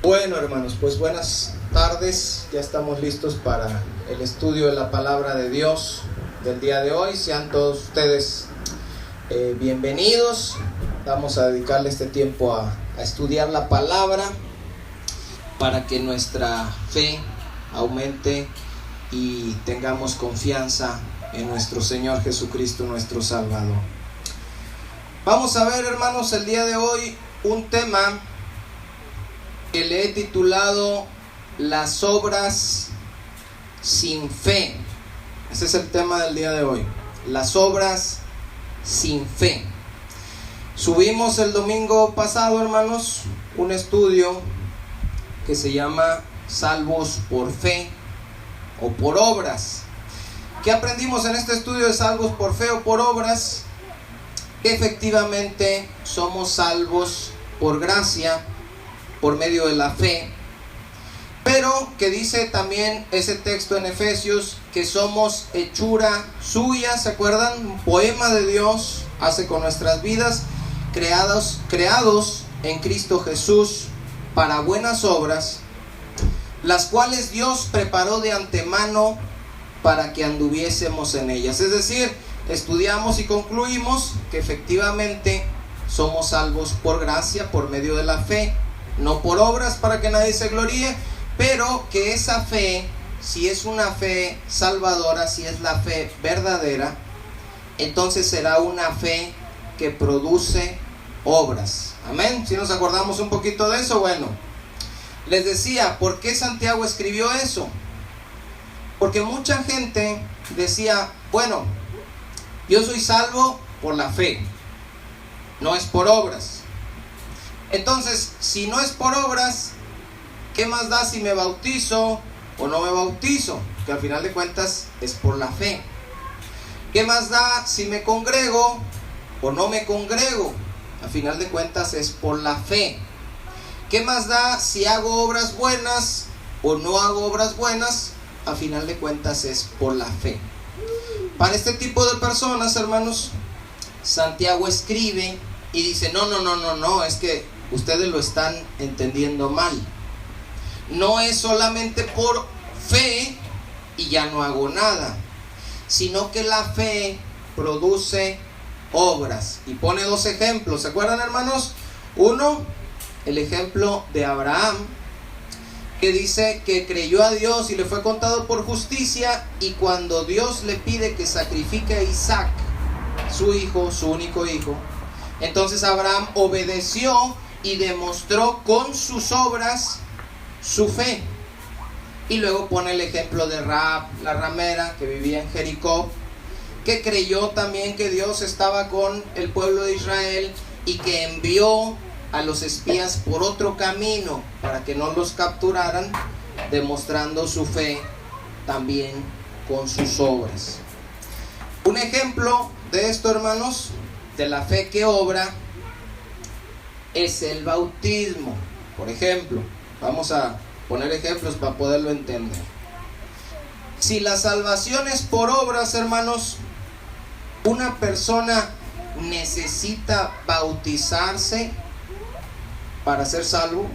Bueno, hermanos, pues buenas tardes. Ya estamos listos para el estudio de la palabra de Dios del día de hoy. Sean todos ustedes bienvenidos. Vamos a dedicarle este tiempo a estudiar la palabra para que nuestra fe aumente y tengamos confianza en nuestro Señor Jesucristo, nuestro Salvador. Vamos a ver, hermanos, el día de hoy un tema que le he titulado Las obras sin fe. Ese es el tema del día de hoy, las obras sin fe. Subimos el domingo pasado, hermanos, un estudio que se llama Salvos por fe o por obras. ¿Qué aprendimos en este estudio de salvos por fe o por obras? Que efectivamente somos salvos por gracia, por medio de la fe, pero que dice también ese texto en Efesios que somos hechura suya. ¿Se acuerdan? Un poema de Dios hace con nuestras vidas, creados en Cristo Jesús para buenas obras, las cuales Dios preparó de antemano para que anduviésemos en ellas. Es decir, estudiamos y concluimos que efectivamente somos salvos por gracia, por medio de la fe, no por obras para que nadie se gloríe, pero que esa fe, si es una fe salvadora, si es la fe verdadera, entonces será una fe que produce obras. Amén. Si nos acordamos un poquito de eso, bueno, les decía, ¿por qué Santiago escribió eso? Porque mucha gente decía, bueno, yo soy salvo por la fe, no es por obras. Entonces, si no es por obras, ¿qué más da si me bautizo o no me bautizo? Que al final de cuentas es por la fe. ¿Qué más da si me congrego o no me congrego? Al final de cuentas es por la fe. ¿Qué más da si hago obras buenas o no hago obras buenas? Al final de cuentas es por la fe. Para este tipo de personas, hermanos, Santiago escribe y dice, no, es que ustedes lo están entendiendo mal. No es solamente por fe y ya no hago nada, sino que la fe produce obras. Y pone dos ejemplos, ¿se acuerdan, hermanos? Uno, el ejemplo de Abraham, que dice que creyó a Dios y le fue contado por justicia, y cuando Dios le pide que sacrifique a Isaac, su hijo, su único hijo, entonces Abraham obedeció y demostró con sus obras su fe. Y luego pone el ejemplo de Rahab, la ramera, que vivía en Jericó, que creyó también que Dios estaba con el pueblo de Israel y que envió a los espías por otro camino para que no los capturaran, demostrando su fe también con sus obras. Un ejemplo de esto, hermanos, de la fe que obra, es el bautismo. Por ejemplo, vamos a poner ejemplos para poderlo entender. Si la salvación es por obras, hermanos, una persona necesita bautizarse para ser salvo.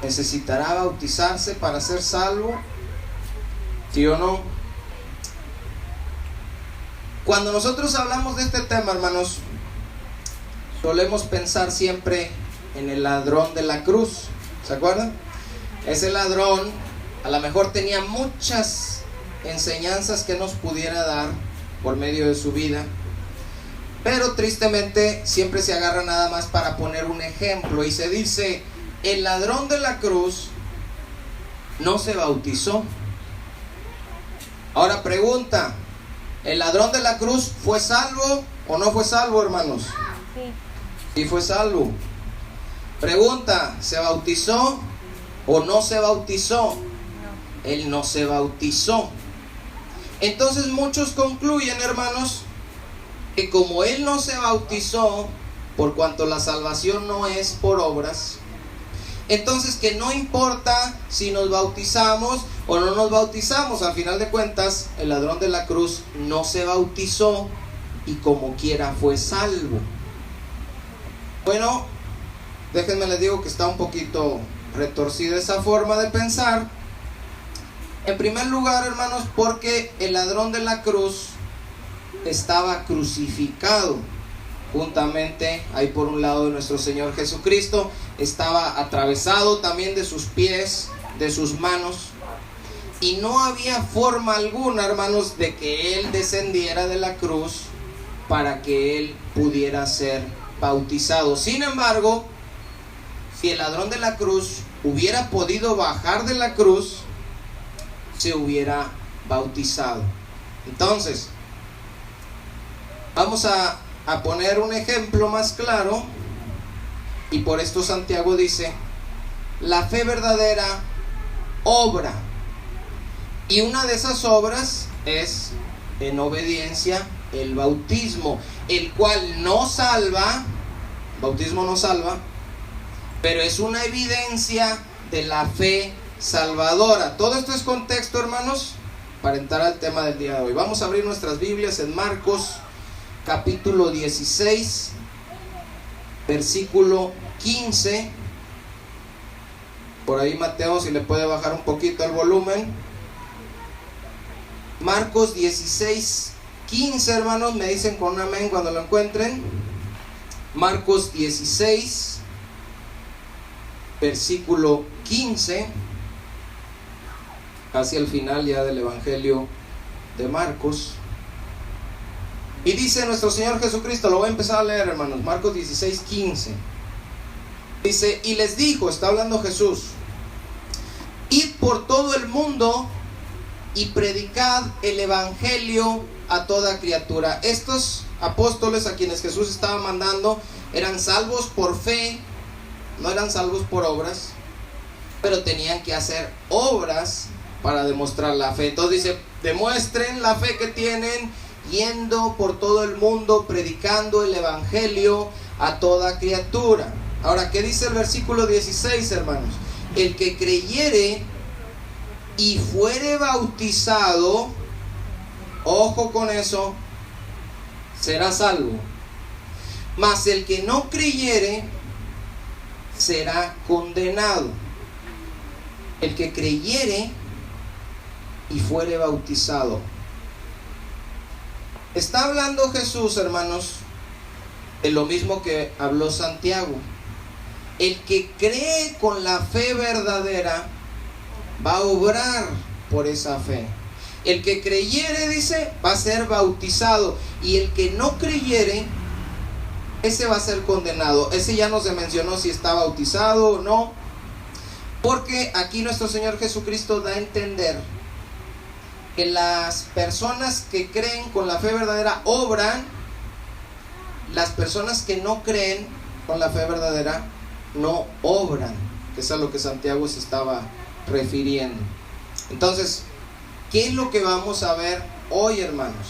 ¿Necesitará bautizarse para ser salvo? ¿Sí o no? Cuando nosotros hablamos de este tema, hermanos, solemos pensar siempre en el ladrón de la cruz. ¿Se acuerdan? Ese ladrón a lo mejor tenía muchas enseñanzas que nos pudiera dar por medio de su vida, pero tristemente siempre se agarra nada más para poner un ejemplo y se dice, el ladrón de la cruz no se bautizó. Ahora pregunta, ¿el ladrón de la cruz fue salvo o no fue salvo, hermanos? Sí fue salvo. Pregunta, ¿se bautizó o no se bautizó? Él no se bautizó. Entonces muchos concluyen, hermanos, que como él no se bautizó, por cuanto la salvación no es por obras, entonces que no importa si nos bautizamos o no nos bautizamos, al final de cuentas el ladrón de la cruz no se bautizó y como quiera fue salvo. Bueno, déjenme les digo que está un poquito retorcida esa forma de pensar. En primer lugar, hermanos, porque el ladrón de la cruz estaba crucificado juntamente ahí por un lado de nuestro Señor Jesucristo, estaba atravesado también de sus pies, de sus manos, y no había forma alguna, hermanos, de que Él descendiera de la cruz para que Él pudiera ser bautizado. Sin embargo, si el ladrón de la cruz hubiera podido bajar de la cruz, se hubiera bautizado. Entonces, vamos a poner un ejemplo más claro, y por esto Santiago dice: la fe verdadera obra, y una de esas obras es en obediencia el bautismo, el cual no salva, bautismo no salva, pero es una evidencia de la fe salvadora. Todo esto es contexto, hermanos, para entrar al tema del día de hoy. Vamos a abrir nuestras Biblias en Marcos capítulo 16, versículo 15. Por ahí Mateo, si le puede bajar un poquito el volumen. Marcos 16, 15, hermanos, me dicen con un amén cuando lo encuentren. Marcos 16, versículo 15, hacia el final ya del Evangelio de Marcos. Y dice nuestro Señor Jesucristo, lo voy a empezar a leer, hermanos, Marcos 16, 15. Dice: y les dijo, está hablando Jesús, id por todo el mundo y predicad el Evangelio a toda criatura. Estos apóstoles a quienes Jesús estaba mandando eran salvos por fe, no eran salvos por obras, pero tenían que hacer obras para demostrar la fe. Entonces dice: demuestren la fe que tienen yendo por todo el mundo predicando el Evangelio a toda criatura. Ahora, ¿qué dice el versículo 16, hermanos? El que creyere y fuere bautizado, ojo con eso, será salvo. Mas el que no creyere será condenado. El que creyere y fuere bautizado. Está hablando Jesús, hermanos, de lo mismo que habló Santiago. El que cree con la fe verdadera va a obrar por esa fe. El que creyere, dice, va a ser bautizado. Y el que no creyere, ese va a ser condenado. Ese ya no se mencionó si está bautizado o no, porque aquí nuestro Señor Jesucristo da a entender que las personas que creen con la fe verdadera obran, las personas que no creen con la fe verdadera no obran, que es a lo que Santiago se estaba refiriendo. Entonces, ¿qué es lo que vamos a ver hoy, hermanos?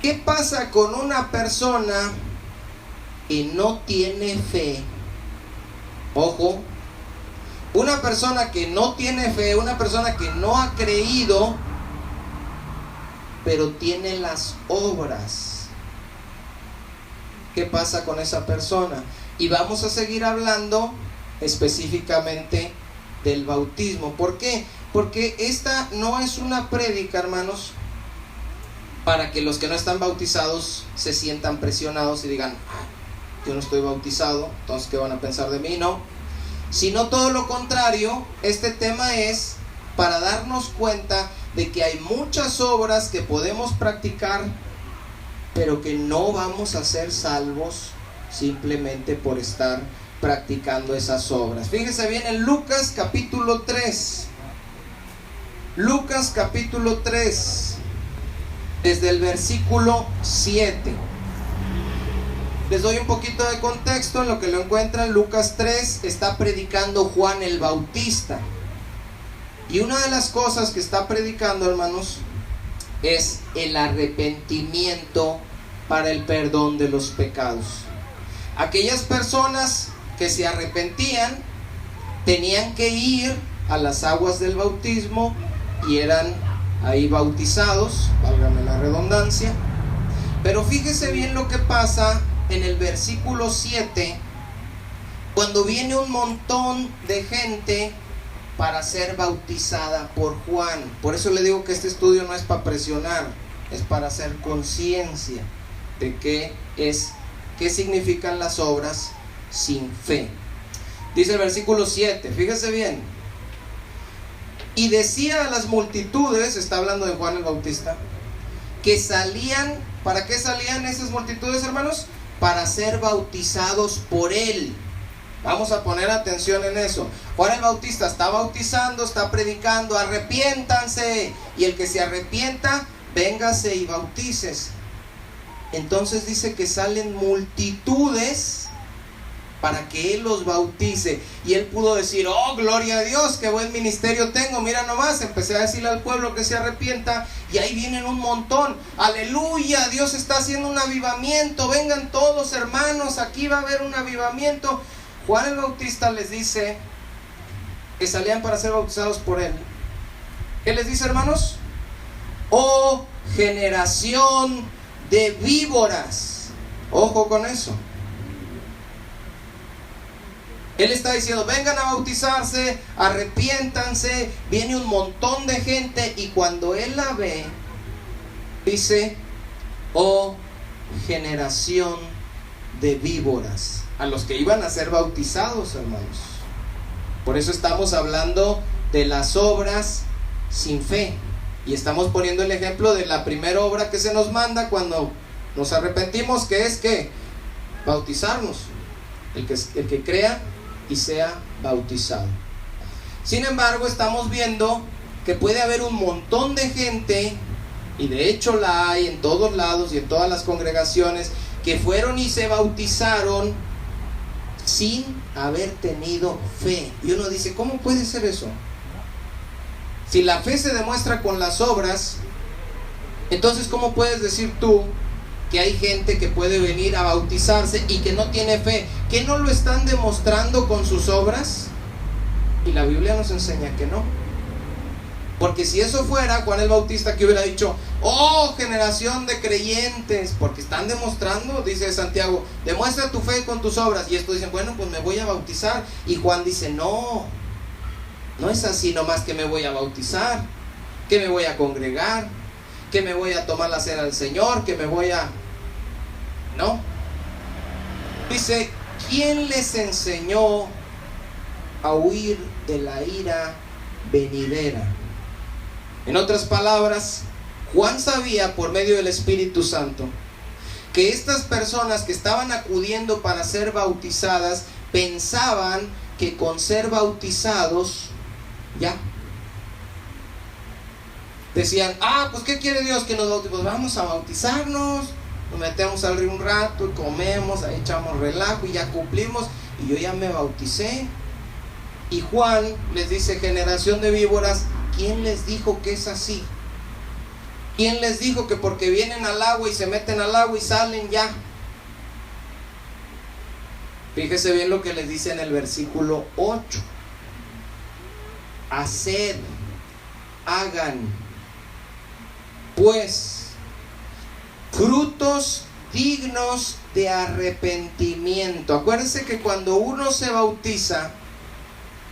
¿Qué pasa con una persona que no tiene fe? Ojo, una persona que no tiene fe, una persona que no ha creído, pero tiene las obras. ¿Qué pasa con esa persona? Y vamos a seguir hablando específicamente del bautismo. ¿Por qué? Porque esta no es una prédica, hermanos, para que los que no están bautizados se sientan presionados y digan: yo no estoy bautizado, entonces ¿qué van a pensar de mí? No, sino todo lo contrario. Este tema es para darnos cuenta de que hay muchas obras que podemos practicar, pero que no vamos a ser salvos simplemente por estar practicando esas obras. Fíjense bien en Lucas capítulo 3. Lucas capítulo 3, desde el versículo 7. Les doy un poquito de contexto en lo que lo encuentran. Lucas 3 está predicando Juan el Bautista. Y una de las cosas que está predicando, hermanos, es el arrepentimiento para el perdón de los pecados. Aquellas personas que se arrepentían tenían que ir a las aguas del bautismo y eran ahí bautizados, válgame la redundancia. Pero fíjese bien lo que pasa en el versículo 7 Cuando viene un montón de gente para ser bautizada por Juan. Por eso le digo que este estudio no es para presionar, es para hacer conciencia de qué significan las obras sin fe. Dice el versículo 7, fíjese bien. Y decía a las multitudes, está hablando de Juan el Bautista, que salían. ¿Para qué salían esas multitudes, hermanos? Para ser bautizados por él. Vamos a poner atención en eso. Juan el Bautista está bautizando, está predicando, arrepiéntanse, y el que se arrepienta, véngase y bautícese. Entonces dice que salen multitudes para que él los bautice. Y él pudo decir: oh, gloria a Dios, qué buen ministerio tengo, mira nomás. Empecé a decirle al pueblo que se arrepienta, y ahí vienen un montón. Aleluya, Dios está haciendo un avivamiento, vengan todos, hermanos, aquí va a haber un avivamiento. Juan el Bautista les dice que salían para ser bautizados por él. ¿Qué les dice, hermanos? Oh, generación de víboras. Ojo con eso. Él está diciendo: vengan a bautizarse, arrepiéntanse. Viene un montón de gente, y cuando él la ve, dice: oh, generación de víboras. A los que iban a ser bautizados, hermanos. Por eso estamos hablando de las obras sin fe. Y estamos poniendo el ejemplo de la primera obra que se nos manda cuando nos arrepentimos, que es que bautizarnos. El que crea y sea bautizado. Sin embargo, estamos viendo que puede haber un montón de gente, y de hecho la hay en todos lados y en todas las congregaciones, que fueron y se bautizaron sin haber tenido fe. Y uno dice: ¿cómo puede ser eso? Si la fe se demuestra con las obras, entonces ¿cómo puedes decir tú que hay gente que puede venir a bautizarse y que no tiene fe? ¿Que no lo están demostrando con sus obras? Y la Biblia nos enseña que no. Porque si eso fuera, Juan el Bautista, que hubiera dicho: oh, generación de creyentes, porque están demostrando, dice Santiago, demuestra tu fe con tus obras. Y estos dicen: bueno, pues me voy a bautizar. Y Juan dice: no es así nomás que me voy a bautizar, que me voy a congregar, que me voy a tomar la cena del Señor, que me voy a... No. Dice: ¿quién les enseñó a huir de la ira venidera? En otras palabras, Juan sabía por medio del Espíritu Santo que estas personas que estaban acudiendo para ser bautizadas pensaban que con ser bautizados ya. Decían: pues ¿qué quiere Dios que nos bauticemos? Pues vamos a bautizarnos, nos metemos al río un rato y comemos, ahí echamos relajo y ya cumplimos, y yo ya me bauticé. Y Juan les dice: generación de víboras, ¿quién les dijo que es así? ¿Quién les dijo que porque vienen al agua y se meten al agua y salen ya? Fíjese bien lo que les dice en el versículo 8. Haced, hagan, pues, frutos dignos de arrepentimiento. Acuérdense que cuando uno se bautiza,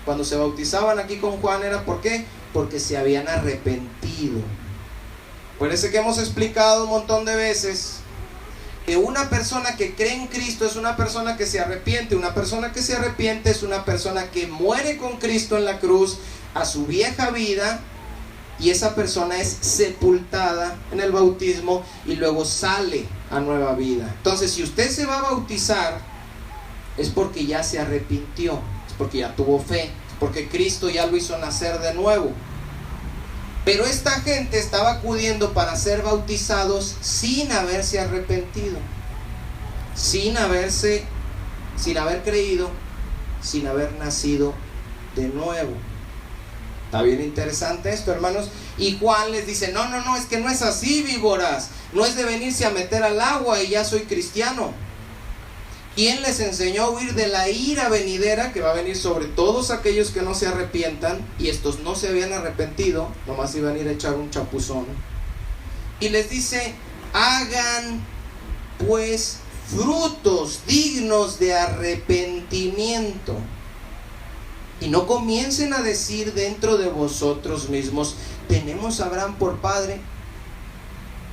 cuando se bautizaban aquí con Juan, ¿era por qué? Porque se habían arrepentido. Acuérdense que hemos explicado un montón de veces que una persona que cree en Cristo es una persona que se arrepiente. Una persona que se arrepiente es una persona que muere con Cristo en la cruz a su vieja vida, y esa persona es sepultada en el bautismo y luego sale a nueva vida. Entonces, si usted se va a bautizar, es porque ya se arrepintió, es porque ya tuvo fe, es porque Cristo ya lo hizo nacer de nuevo. Pero esta gente estaba acudiendo para ser bautizados sin haberse arrepentido, sin haber creído, sin haber nacido de nuevo. Está bien interesante esto, hermanos. Y Juan les dice: no, es que no es así, víboras. No es de venirse a meter al agua y ya soy cristiano. ¿Quién les enseñó a huir de la ira venidera que va a venir sobre todos aquellos que no se arrepientan? Y estos no se habían arrepentido, nomás iban a ir a echar un chapuzón. Y les dice: hagan pues frutos dignos de arrepentimiento. Y no comiencen a decir dentro de vosotros mismos: tenemos a Abraham por padre.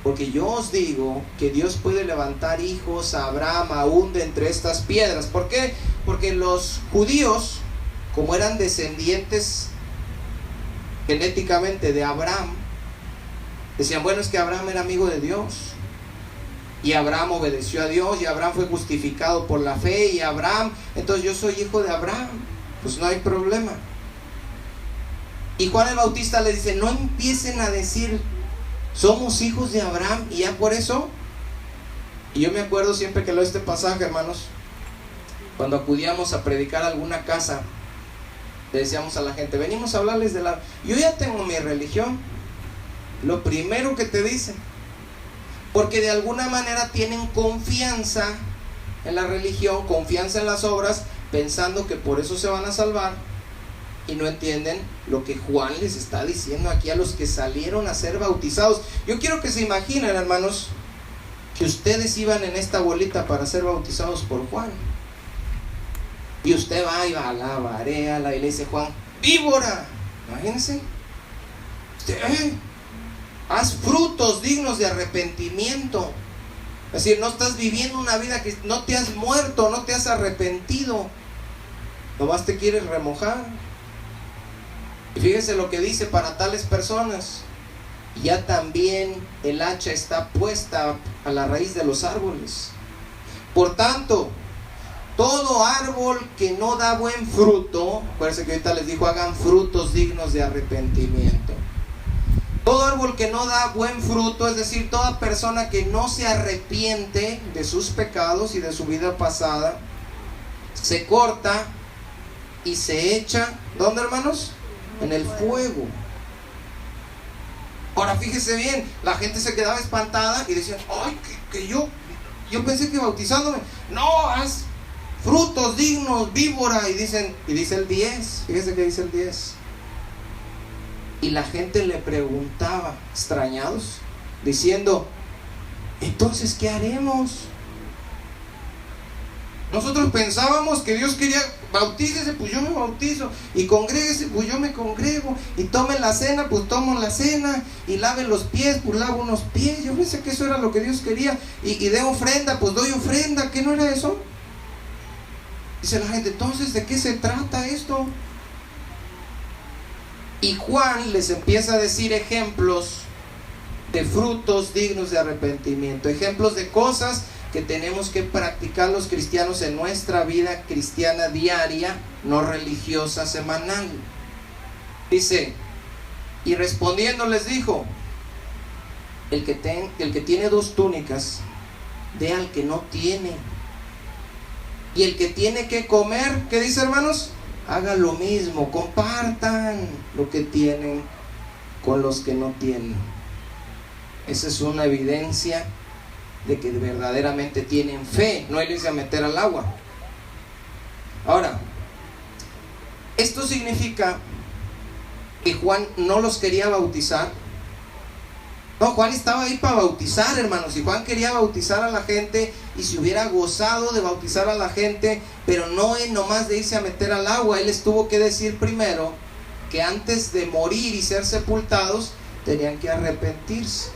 Porque yo os digo que Dios puede levantar hijos a Abraham aún de entre estas piedras. ¿Por qué? Porque los judíos, como eran descendientes genéticamente de Abraham, decían: bueno, es que Abraham era amigo de Dios, y Abraham obedeció a Dios, y Abraham fue justificado por la fe, y Abraham, entonces yo soy hijo de Abraham, pues no hay problema. Y Juan el Bautista le dice: no empiecen a decir somos hijos de Abraham y ya por eso. Y yo me acuerdo siempre que leo este pasaje, hermanos, cuando acudíamos a predicar a alguna casa, le decíamos a la gente: venimos a hablarles de la... Yo ya tengo mi religión. Lo primero que te dicen, porque de alguna manera tienen confianza en la religión, confianza en las obras, pensando que por eso se van a salvar, y no entienden lo que Juan les está diciendo aquí a los que salieron a ser bautizados. Yo quiero que se imaginen, hermanos, que ustedes iban en esta bolita para ser bautizados por Juan, y usted va y va a la barea, y le dice: Juan, víbora, imagínense, usted, haz frutos dignos de arrepentimiento. Es decir, no estás viviendo una vida que no te has muerto, no te has arrepentido, nomás te quieres remojar. Y fíjese lo que dice: para tales personas ya también el hacha está puesta a la raíz de los árboles. Por tanto, todo árbol que no da buen fruto, acuérdense que ahorita les dijo: hagan frutos dignos de arrepentimiento. Todo árbol que no da buen fruto, es decir, toda persona que no se arrepiente de sus pecados y de su vida pasada, se corta y se echa, ¿dónde, hermanos? En el fuego. Ahora fíjese bien, la gente se quedaba espantada y decían: ay, que yo pensé que bautizándome, no, haz frutos dignos, víbora. Y dice el 10, fíjese que dice el 10. Y la gente le preguntaba, extrañados, diciendo: entonces, ¿qué haremos? Nosotros pensábamos que Dios quería: bautícese, pues yo me bautizo, y congréguese, pues yo me congrego, y tome la cena, pues tomo la cena, y lave los pies, pues lavo unos pies. Yo pensé que eso era lo que Dios quería, y dé ofrenda, pues doy ofrenda. ¿Qué no era eso? Dice la gente: entonces, ¿de qué se trata esto? Y Juan les empieza a decir ejemplos de frutos dignos de arrepentimiento, ejemplos de cosas que tenemos que practicar los cristianos en nuestra vida cristiana diaria, no religiosa semanal. Dice: y respondiendo les dijo: el que tiene 2 túnicas, dé al que no tiene, y el que tiene que comer, ¿qué dice, hermanos? Haga lo mismo, compartan lo que tienen con los que no tienen. Esa es una evidencia de que verdaderamente tienen fe, no irse a meter al agua. Ahora, esto significa que Juan no los quería bautizar. No, Juan estaba ahí para bautizar, hermanos, y Juan quería bautizar a la gente, y se hubiera gozado de bautizar a la gente, pero no es nomás de irse a meter al agua. Él les tuvo que decir primero que antes de morir y ser sepultados, tenían que arrepentirse.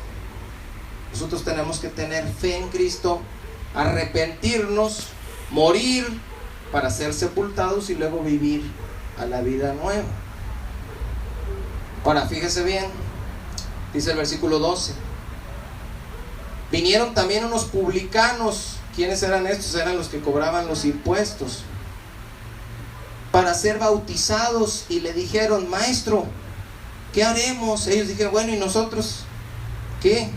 Nosotros tenemos que tener fe en Cristo, arrepentirnos, morir para ser sepultados y luego vivir a la vida nueva. Ahora, fíjese bien, dice el versículo 12: vinieron también unos publicanos. ¿Quiénes eran estos? Eran los que cobraban los impuestos, para ser bautizados, y le dijeron: maestro, ¿qué haremos? Ellos dijeron: bueno, ¿y nosotros qué?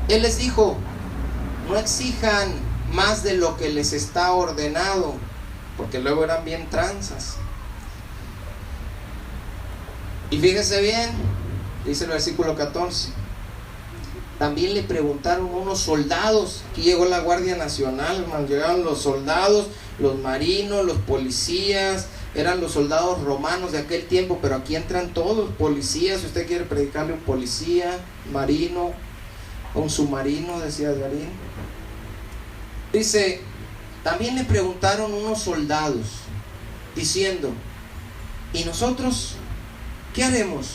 Él les dijo: no exijan más de lo que les está ordenado, porque luego eran bien tranzas. Y fíjese bien, dice el versículo 14: también le preguntaron unos soldados. Aquí llegó la Guardia Nacional, hermano. Llegaron los soldados, los marinos, los policías. Eran los soldados romanos de aquel tiempo, pero aquí entran todos, policías. Si usted quiere predicarle a un policía, marino, un submarino, decía Darín. Dice, también le preguntaron unos soldados, diciendo, ¿y nosotros qué haremos?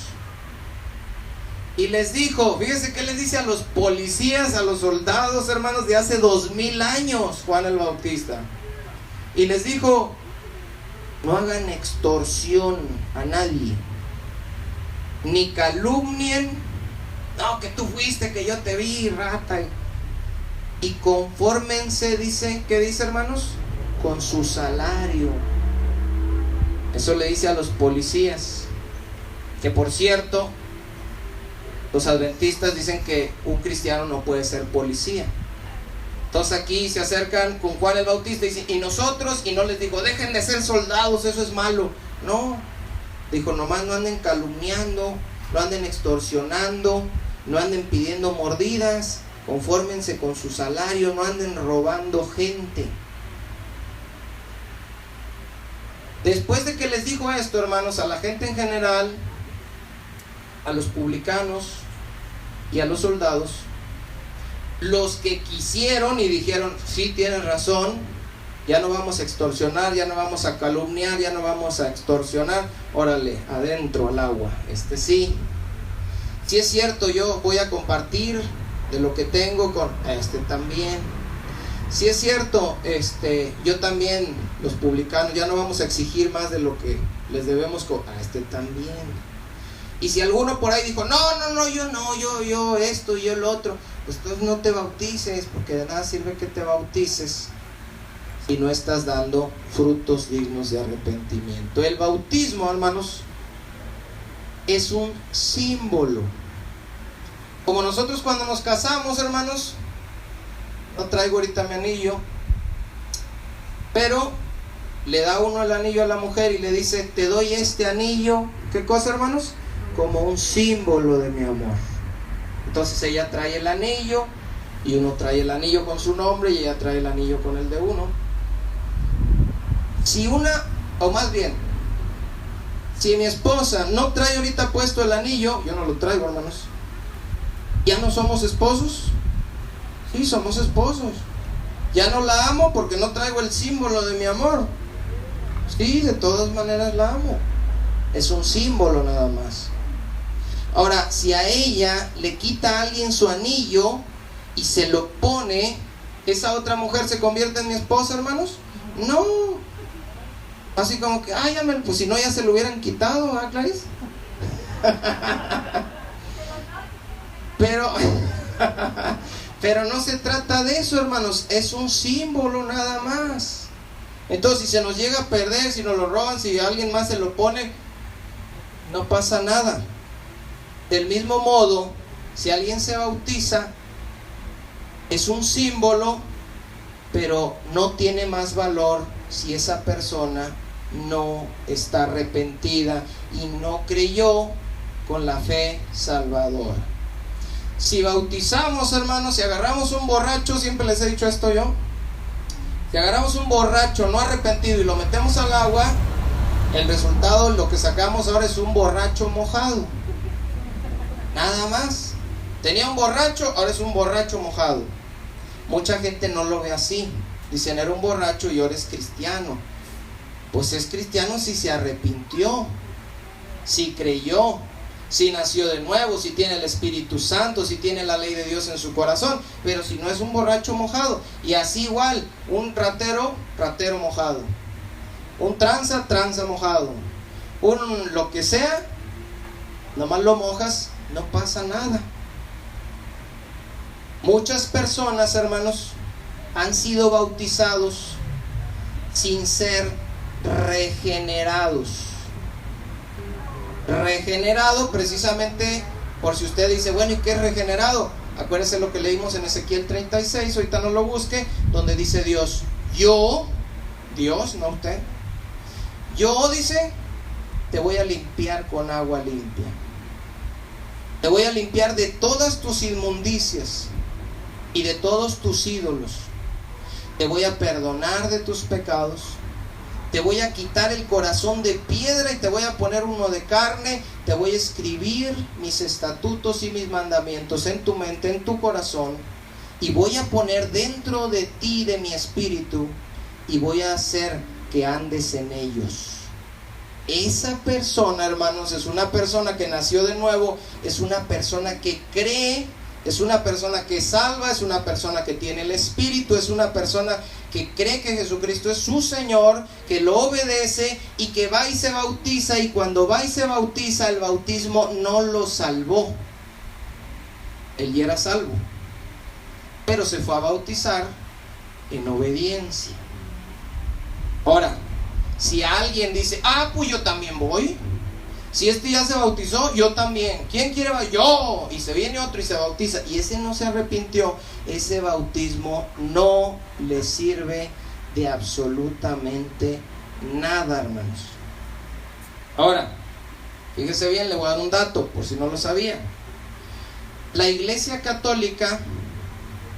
Y les dijo, fíjese qué les dice a los policías, a los soldados, hermanos, de hace 2000 años, Juan el Bautista. Y les dijo, no hagan extorsión a nadie, ni calumnien, no, que tú fuiste, que yo te vi, rata. Y confórmense, dice, ¿qué dice, hermanos? Con su salario. Eso le dice a los policías. Que por cierto, los adventistas dicen que un cristiano no puede ser policía. Entonces aquí se acercan con Juan el Bautista y dicen, ¿y nosotros? Y no les digo, dejen de ser soldados, eso es malo. No, dijo, nomás no anden calumniando, no anden extorsionando, no anden pidiendo mordidas, confórmense con su salario, no anden robando gente. Después de que les dijo esto, hermanos, a la gente en general, a los publicanos y a los soldados, los que quisieron y dijeron, sí, tienes razón, ya no vamos a extorsionar, ya no vamos a calumniar, ya no vamos a extorsionar, órale, adentro al agua, sí es cierto, yo voy a compartir de lo que tengo con también. Sí es cierto, yo también, los publicanos, ya no vamos a exigir más de lo que les debemos a también. Y si alguno por ahí dijo, yo esto y yo lo otro, pues entonces no te bautices, porque de nada sirve que te bautices si no estás dando frutos dignos de arrepentimiento. El bautismo, hermanos, es un símbolo. Como nosotros cuando nos casamos, hermanos, no traigo ahorita mi anillo, pero le da uno el anillo a la mujer y le dice, te doy este anillo, ¿qué cosa, hermanos? Como un símbolo de mi amor. Entonces ella trae el anillo y uno trae el anillo con su nombre y ella trae el anillo con el de uno. Si mi esposa no trae ahorita puesto el anillo, yo no lo traigo, hermanos, ¿ya no somos esposos? Sí, somos esposos. Ya no la amo porque no traigo el símbolo de mi amor. Sí, de todas maneras la amo. Es un símbolo nada más. Ahora, si a ella le quita a alguien su anillo y se lo pone, ¿esa otra mujer se convierte en mi esposa, hermanos? No. Así como que, pues si no ya se lo hubieran quitado, ¿ah, Clarice? Pero no se trata de eso, hermanos, es un símbolo nada más. Entonces, si se nos llega a perder, si nos lo roban, si alguien más se lo pone, no pasa nada. Del mismo modo, si alguien se bautiza, es un símbolo, pero no tiene más valor si esa persona no está arrepentida y no creyó con la fe salvadora. Si bautizamos, hermanos, si agarramos un borracho, siempre les he dicho esto yo, si agarramos un borracho no arrepentido y lo metemos al agua, el resultado, lo que sacamos ahora es un borracho mojado. Nada más. Tenía un borracho, ahora es un borracho mojado. Mucha gente no lo ve así. Dicen, era un borracho y ahora es cristiano. Pues es cristiano si se arrepintió, si creyó, si nació de nuevo, si tiene el Espíritu Santo, si tiene la ley de Dios en su corazón. Pero si no es un borracho mojado. Y así igual, un ratero mojado, un tranza mojado, un lo que sea, nomás lo mojas, no pasa nada. Muchas personas, hermanos, han sido bautizados sin ser regenerados. Regenerado, precisamente, por si usted dice, bueno, ¿y qué es regenerado? Acuérdese lo que leímos en Ezequiel 36, ahorita no lo busque, donde dice Dios, Dios, no usted, yo, dice, te voy a limpiar con agua limpia. Te voy a limpiar de todas tus inmundicias y de todos tus ídolos. Te voy a perdonar de tus pecados. Te voy a quitar el corazón de piedra y te voy a poner uno de carne. Te voy a escribir mis estatutos y mis mandamientos en tu mente, en tu corazón. y voy a poner dentro de ti de mi espíritu y voy a hacer que andes en ellos. Esa persona, hermanos, es una persona que nació de nuevo, es una persona que cree, es una persona que salva, es una persona que tiene el Espíritu, es una persona que cree que Jesucristo es su Señor, que lo obedece y que va y se bautiza, y cuando va y se bautiza, el bautismo no lo salvó. Él ya era salvo, pero se fue a bautizar en obediencia. Ahora, si alguien dice, pues yo también voy, si este ya se bautizó, yo también, ¿quién quiere? Yo, y se viene otro y se bautiza, y ese no se arrepintió, ese bautismo no le sirve de absolutamente nada, hermanos. Ahora, fíjese bien, le voy a dar un dato, por si no lo sabían. La Iglesia Católica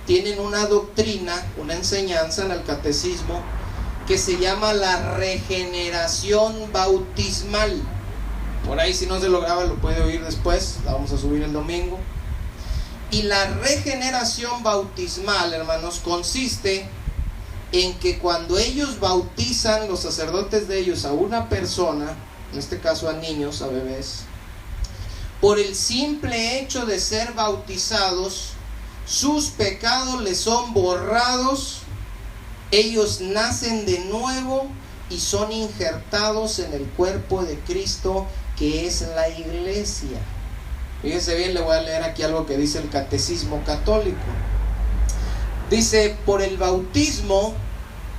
tienen una doctrina, una enseñanza en el catecismo que se llama la regeneración bautismal. Por ahí, si no se lo graba, lo puede oír después, la vamos a subir el domingo. Y la regeneración bautismal, hermanos, consiste en que cuando ellos bautizan, los sacerdotes de ellos, a una persona, en este caso a niños, a bebés, por el simple hecho de ser bautizados, sus pecados les son borrados, ellos nacen de nuevo y son injertados en el cuerpo de Cristo, que es la iglesia. Fíjense bien, le voy a leer aquí algo que dice el Catecismo Católico. Dice, por el bautismo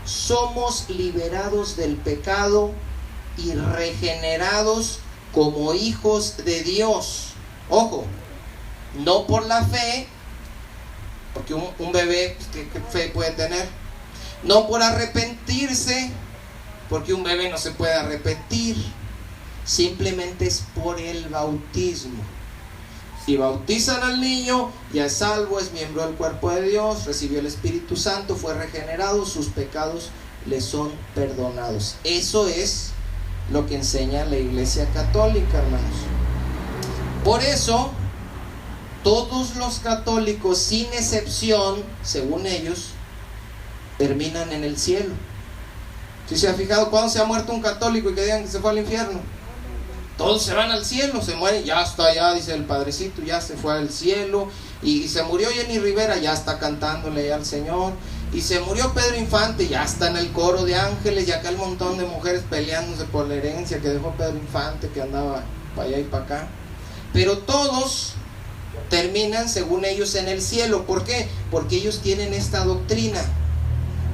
somos liberados del pecado y regenerados como hijos de Dios. Ojo, no por la fe, porque un bebé, ¿qué fe puede tener? No por arrepentirse, porque un bebé no se puede arrepentir. Simplemente es por el bautismo. Si bautizan al niño, ya es salvo, es miembro del cuerpo de Dios, recibió el Espíritu Santo, fue regenerado, sus pecados le son perdonados. Eso es lo que enseña la Iglesia Católica, hermanos. Por eso, todos los católicos, sin excepción, según ellos, terminan en el cielo. ¿Sí se ha fijado cuándo se ha muerto un católico y que digan que se fue al infierno? Todos se van al cielo, se mueren, ya está allá, dice el padrecito, ya se fue al cielo. Y se murió Jenny Rivera, ya está cantándole ya al Señor. Y se murió Pedro Infante, ya está en el coro de ángeles. Y acá el montón de mujeres peleándose por la herencia que dejó Pedro Infante, que andaba para allá y para acá. Pero todos terminan, según ellos, en el cielo. ¿Por qué? Porque ellos tienen esta doctrina.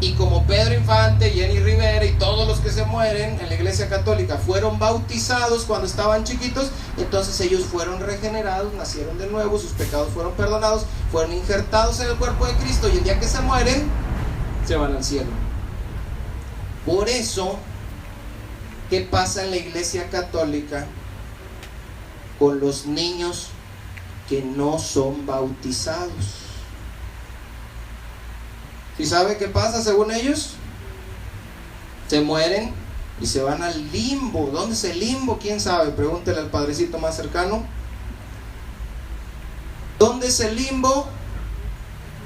Y como Pedro Infante, Jenny Rivera y todos los que se mueren en la Iglesia Católica fueron bautizados cuando estaban chiquitos, entonces ellos fueron regenerados, nacieron de nuevo, sus pecados fueron perdonados, fueron injertados en el cuerpo de Cristo, y el día que se mueren, se van al cielo. Por eso, ¿qué pasa en la Iglesia Católica con los niños que no son bautizados? ¿Y sabe qué pasa según ellos? Se mueren y se van al limbo. ¿Dónde es el limbo? ¿Quién sabe? Pregúntele al padrecito más cercano. ¿Dónde es el limbo?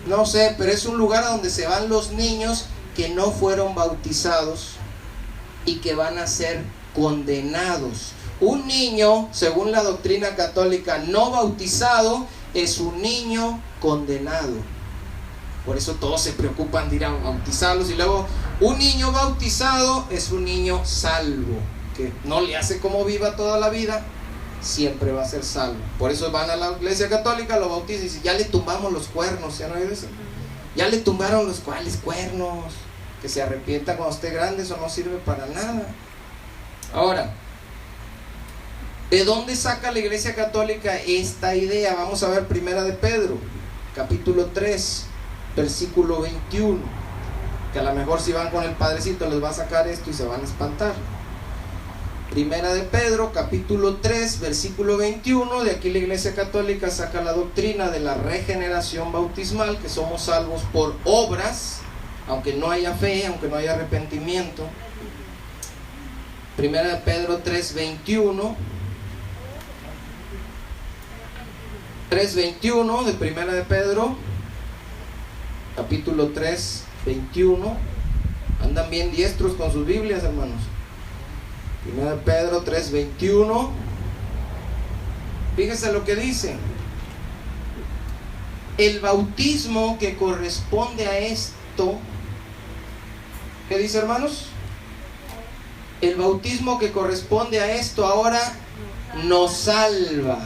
No sé, pero es un lugar a donde se van los niños que no fueron bautizados y que van a ser condenados. Un niño, según la doctrina católica, no bautizado es un niño condenado. Por eso todos se preocupan de ir a bautizarlos. Y luego, un niño bautizado es un niño salvo, que no le hace como viva toda la vida, siempre va a ser salvo. Por eso van a la Iglesia Católica, lo bautizan y dicen, ya le tumbamos los cuernos. ¿Ya no hay eso? Ya le tumbaron los cuales cuernos. Que se arrepienta cuando esté grande, eso no sirve para nada. Ahora, ¿de dónde saca la Iglesia Católica esta idea? Vamos a ver Primera de Pedro, capítulo 3. Versículo 21, que a lo mejor si van con el padrecito les va a sacar esto y se van a espantar. Primera de Pedro, capítulo 3, versículo 21. De aquí la Iglesia Católica saca la doctrina de la regeneración bautismal, que somos salvos por obras, aunque no haya fe, aunque no haya arrepentimiento. Primera de Pedro 3, 21. 3:21 de Primera de Pedro. capítulo 3, 21. Andan bien diestros con sus Biblias, hermanos. 1 Pedro 3, 21. Fíjese lo que dice. El bautismo que corresponde a esto, ¿qué dice, hermanos? El bautismo que corresponde a esto ahora nos salva.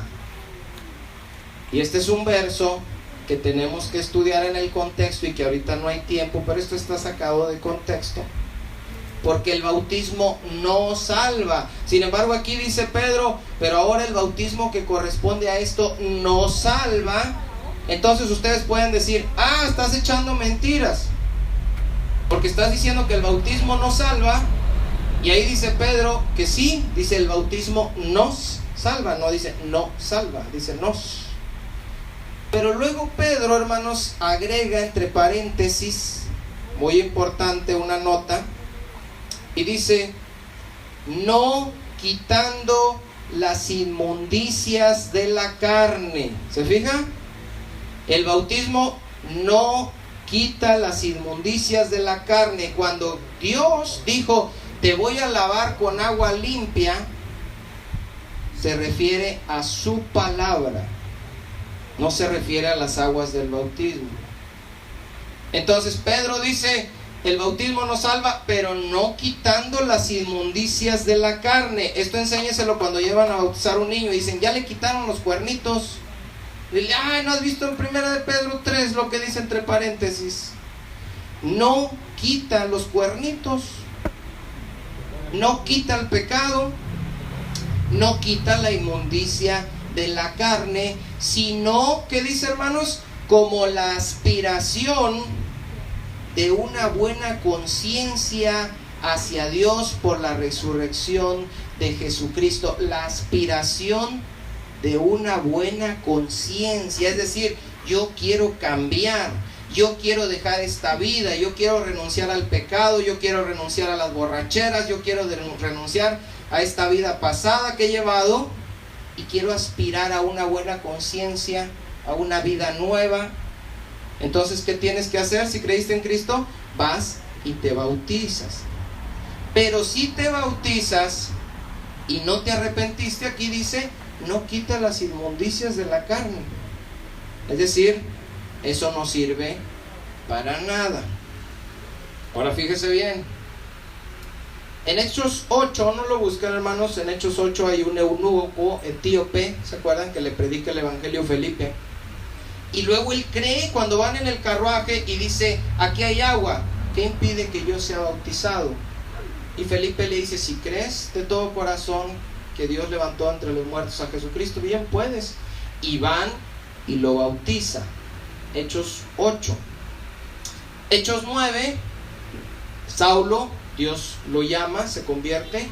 Y este es un verso que tenemos que estudiar en el contexto y que ahorita no hay tiempo, pero esto está sacado de contexto, porque el bautismo no salva. Sin embargo, aquí dice Pedro, pero ahora el bautismo que corresponde a esto no salva. Entonces ustedes pueden decir, estás echando mentiras, porque estás diciendo que el bautismo no salva. Y ahí dice Pedro que sí, dice el bautismo nos salva, no dice no salva, dice nos. Pero luego Pedro, hermanos, agrega entre paréntesis, muy importante, una nota, y dice, no quitando las inmundicias de la carne. ¿Se fija? El bautismo no quita las inmundicias de la carne. Cuando Dios dijo, te voy a lavar con agua limpia, se refiere a su palabra, no se refiere a las aguas del bautismo. Entonces Pedro dice, el bautismo nos salva, pero no quitando las inmundicias de la carne. Esto enséñeselo cuando llevan a bautizar a un niño y dicen, ya le quitaron los cuernitos. Dile, ¿no has visto en 1 Pedro 3 lo que dice entre paréntesis? No quita los cuernitos, no quita el pecado, no quita la inmundicia de la carne, sino, ¿qué dice, hermanos? Como la aspiración de una buena conciencia hacia Dios por la resurrección de Jesucristo. La aspiración de una buena conciencia, es decir, yo quiero cambiar, yo quiero dejar esta vida, yo quiero renunciar al pecado, yo quiero renunciar a las borracheras, yo quiero renunciar a esta vida pasada que he llevado y quiero aspirar a una buena conciencia, a una vida nueva. Entonces, ¿qué tienes que hacer? Si creíste en Cristo, vas y te bautizas. Pero si te bautizas y no te arrepentiste, aquí dice, no quita las inmundicias de la carne. Es decir, eso no sirve para nada. Ahora fíjese bien. En Hechos 8, no lo buscan, hermanos, en Hechos 8 hay un eunuco etíope, ¿se acuerdan? Que le predica el evangelio a Felipe. Y luego él cree cuando van en el carruaje y dice, aquí hay agua, ¿qué impide que yo sea bautizado? Y Felipe le dice, si crees de todo corazón que Dios levantó entre los muertos a Jesucristo, bien puedes. Y van y lo bautiza. Hechos 8. Hechos 9, Saulo, Dios lo llama, se convierte,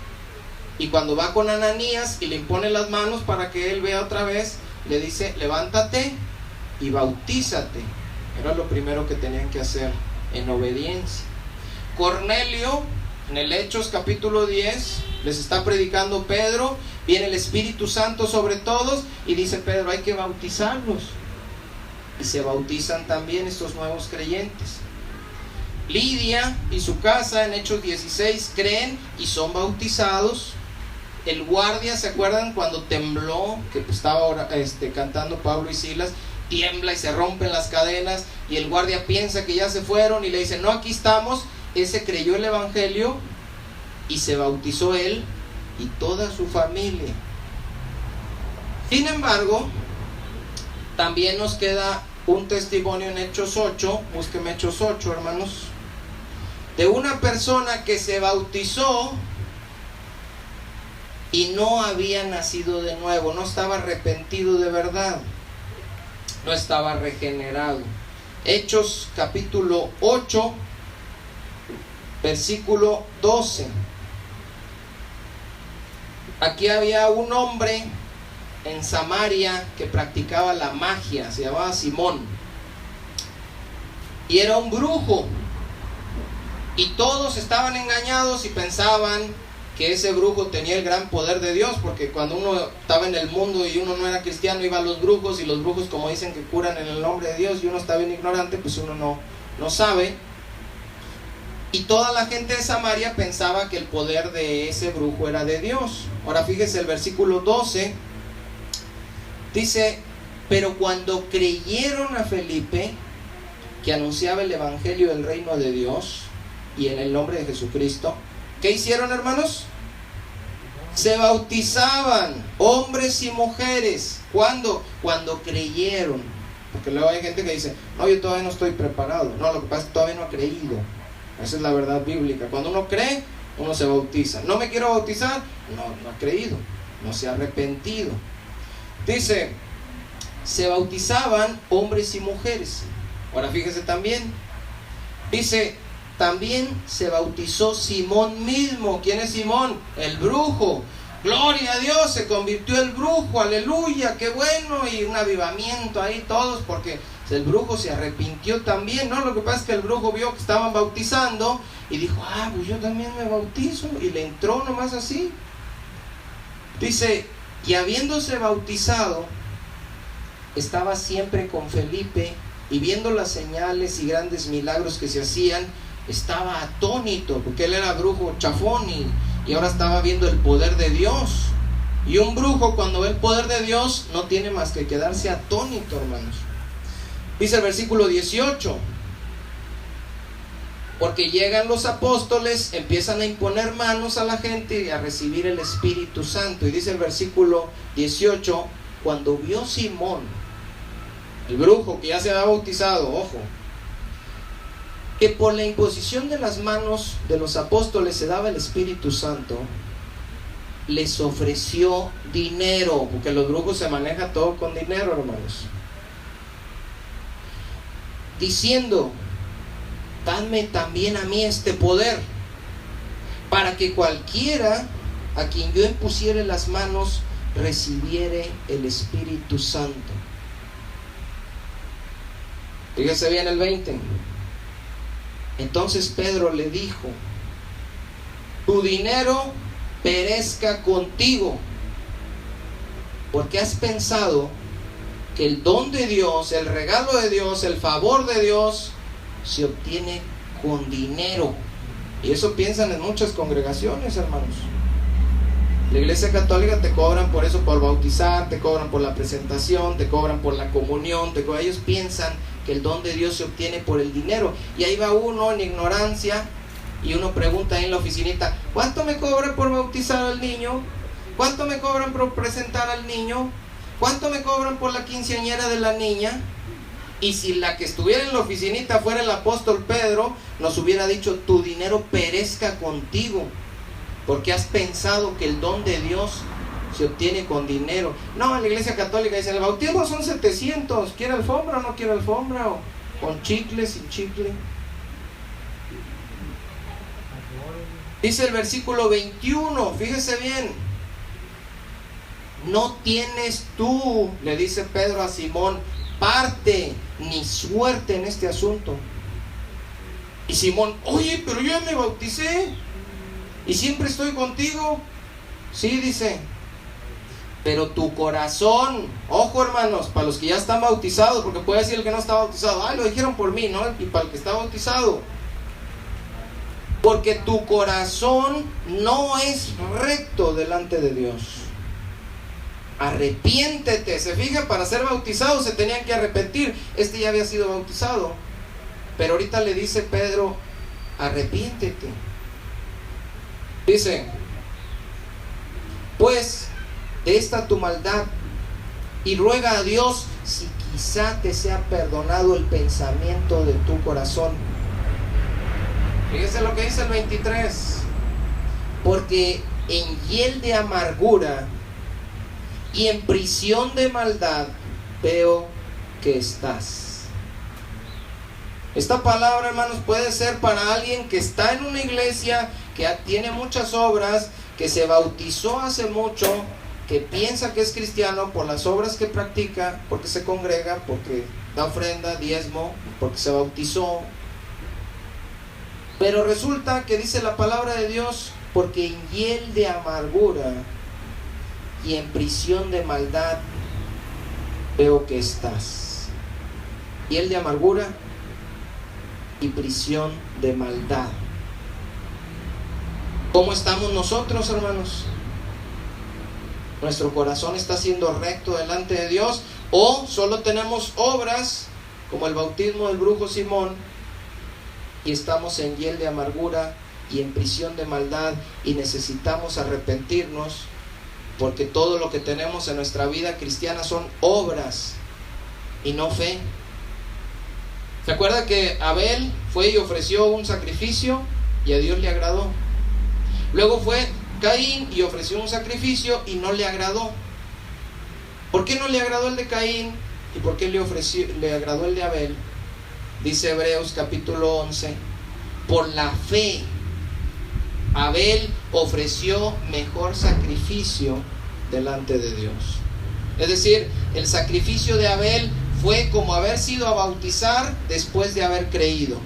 y cuando va con Ananías y le impone las manos para que él vea otra vez, le dice, levántate y bautízate. Era lo primero que tenían que hacer en obediencia. Cornelio, en el Hechos capítulo 10, les está predicando Pedro, viene el Espíritu Santo sobre todos y dice Pedro, hay que bautizarlos. Y se bautizan también estos nuevos creyentes. Lidia y su casa en Hechos 16 creen y son bautizados. El guardia, ¿se acuerdan cuando tembló? Que estaba cantando Pablo y Silas, tiembla y se rompen las cadenas y el guardia piensa que ya se fueron y le dice, no, aquí estamos. Ese creyó el evangelio y se bautizó él y toda su familia. Sin embargo, también nos queda un testimonio en Hechos 8, búsqueme Hechos 8, hermanos, de una persona que se bautizó y no había nacido de nuevo, no estaba arrepentido de verdad, no estaba regenerado. Hechos capítulo 8, versículo 12. Aquí había un hombre en Samaria que practicaba la magia, se llamaba Simón, y era un brujo, y todos estaban engañados y pensaban que ese brujo tenía el gran poder de Dios, porque cuando uno estaba en el mundo y uno no era cristiano, iba a los brujos, y los brujos, como dicen que curan en el nombre de Dios, y uno está bien ignorante, pues uno no sabe. Y toda la gente de Samaria pensaba que el poder de ese brujo era de Dios. Ahora fíjese el versículo 12. Dice: pero cuando creyeron a Felipe, que anunciaba el evangelio del reino de Dios y en el nombre de Jesucristo, ¿qué hicieron, hermanos? Se bautizaban, hombres y mujeres. ¿Cuándo? Cuando creyeron. Porque luego hay gente que dice: no, yo todavía no estoy preparado. No, lo que pasa es que todavía no ha creído. Esa es la verdad bíblica. Cuando uno cree, uno se bautiza. ¿No me quiero bautizar? No ha creído, no se ha arrepentido. Dice: se bautizaban hombres y mujeres. Ahora fíjese también, dice: también se bautizó Simón mismo. ¿Quién es Simón? El brujo. Gloria a Dios, se convirtió el brujo, aleluya, qué bueno. Y un avivamiento ahí todos, porque el brujo se arrepintió también, ¿no? Lo que pasa es que el brujo vio que estaban bautizando y dijo: pues yo también me bautizo. Y le entró nomás así. Dice: y habiéndose bautizado, estaba siempre con Felipe, y viendo las señales y grandes milagros que se hacían, estaba atónito, porque él era brujo chafón y ahora estaba viendo el poder de Dios. Y un brujo, cuando ve el poder de Dios, no tiene más que quedarse atónito, hermanos. Dice el versículo 18: porque llegan los apóstoles, empiezan a imponer manos a la gente y a recibir el Espíritu Santo. Y dice el versículo 18: cuando vio Simón, el brujo que ya se había bautizado, ojo, que por la imposición de las manos de los apóstoles se daba el Espíritu Santo, les ofreció dinero, porque los brujos se maneja todo con dinero, hermanos, diciendo: dadme también a mí este poder, para que cualquiera a quien yo impusiere las manos recibiere el Espíritu Santo. Fíjese bien el 20. Entonces Pedro le dijo: tu dinero perezca contigo, porque has pensado que el don de Dios, el regalo de Dios, el favor de Dios se obtiene con dinero. Y eso piensan en muchas congregaciones, hermanos. La iglesia católica te cobran por eso, por bautizar, te cobran por la presentación, te cobran por la comunión, ellos piensan que el don de Dios se obtiene por el dinero. Y ahí va uno en ignorancia y uno pregunta ahí en la oficinita: ¿cuánto me cobran por bautizar al niño? ¿Cuánto me cobran por presentar al niño? ¿Cuánto me cobran por la quinceañera de la niña? Y si la que estuviera en la oficinita fuera el apóstol Pedro, nos hubiera dicho: tu dinero perezca contigo, porque has pensado que el don de Dios se obtiene con dinero. No, en la iglesia católica dicen: el bautismo son 700, ¿quiere alfombra o no quiere alfombra? O con chicle, sin chicle. Dice el versículo 21, fíjese bien: no tienes tú, le dice Pedro a Simón, parte ni suerte en este asunto. Y Simón: oye, pero yo ya me bauticé y siempre estoy contigo. Sí, dice, pero tu corazón, ojo, hermanos, para los que ya están bautizados, porque puede decir el que no está bautizado: lo dijeron por mí, ¿no? Y para el que está bautizado: porque tu corazón no es recto delante de Dios. Arrepiéntete. Se fija, para ser bautizado se tenían que arrepentir. Este ya había sido bautizado, pero ahorita le dice Pedro: arrepiéntete. Dice: pues de esta tu maldad, y ruega a Dios si quizá te sea perdonado el pensamiento de tu corazón. Fíjese lo que dice el 23: porque en hiel de amargura y en prisión de maldad veo que estás. Esta palabra, hermanos, puede ser para alguien que está en una iglesia, que tiene muchas obras, que se bautizó hace mucho, que piensa que es cristiano por las obras que practica, porque se congrega, porque da ofrenda, diezmo, porque se bautizó. Pero resulta que dice la palabra de Dios: porque en hiel de amargura y en prisión de maldad veo que estás. Hiel de amargura y prisión de maldad. ¿Cómo estamos nosotros, hermanos? ¿Nuestro corazón está siendo recto delante de Dios? ¿O solo tenemos obras como el bautismo del brujo Simón y estamos en hiel de amargura y en prisión de maldad y necesitamos arrepentirnos? Porque todo lo que tenemos en nuestra vida cristiana son obras y no fe. ¿Se acuerda que Abel fue y ofreció un sacrificio y a Dios le agradó? Luego fue Caín y ofreció un sacrificio y no le agradó. ¿Por qué no le agradó el de Caín y por qué le agradó el de Abel? Dice Hebreos capítulo 11, por la fe Abel ofreció mejor sacrificio delante de Dios. Es decir, el sacrificio de Abel fue como haber sido a bautizar después de haber creído.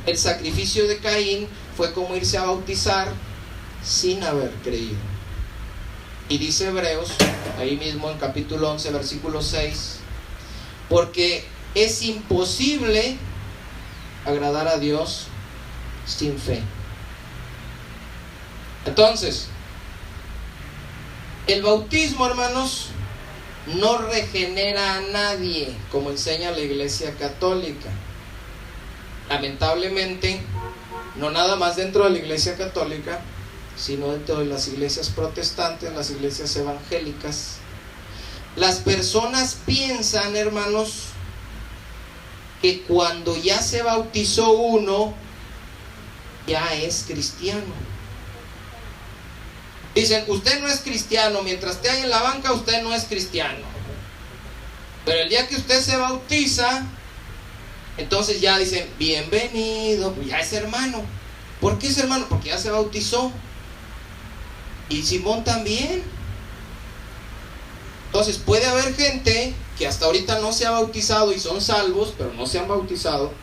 El sacrificio de Caín fue como irse a bautizar sin haber creído. Y dice Hebreos, ahí mismo en capítulo 11, versículo 6, porque es imposible agradar a Dios sin fe. Entonces, el bautismo, hermanos, no regenera a nadie, como enseña la Iglesia Católica. Lamentablemente, no nada más dentro de la Iglesia Católica, sino dentro de las iglesias protestantes, las iglesias evangélicas, las personas piensan, hermanos, que cuando ya se bautizó uno, ya es cristiano. Dicen, usted no es cristiano, mientras esté ahí en la banca, usted no es cristiano. Pero el día que usted se bautiza, entonces ya dicen, bienvenido, ya es hermano. ¿Por qué es hermano? Porque ya se bautizó. Y Simón también. Entonces puede haber gente que hasta ahorita no se ha bautizado y son salvos, pero no se han bautizado.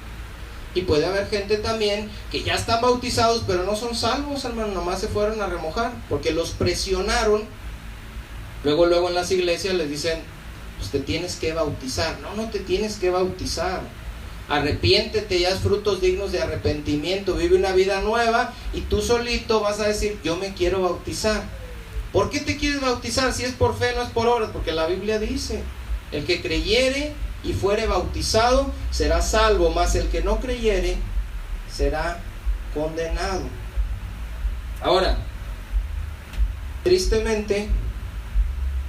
Y puede haber gente también que ya están bautizados, pero no son salvos, hermano, nomás se fueron a remojar, porque los presionaron. Luego en las iglesias les dicen, pues te tienes que bautizar. No te tienes que bautizar. Arrepiéntete y haz frutos dignos de arrepentimiento, vive una vida nueva y tú solito vas a decir, yo me quiero bautizar. ¿Por qué te quieres bautizar? Si es por fe, no es por obras, porque la Biblia dice, el que creyere y fuere bautizado será salvo, mas el que no creyere será condenado. Ahora, tristemente,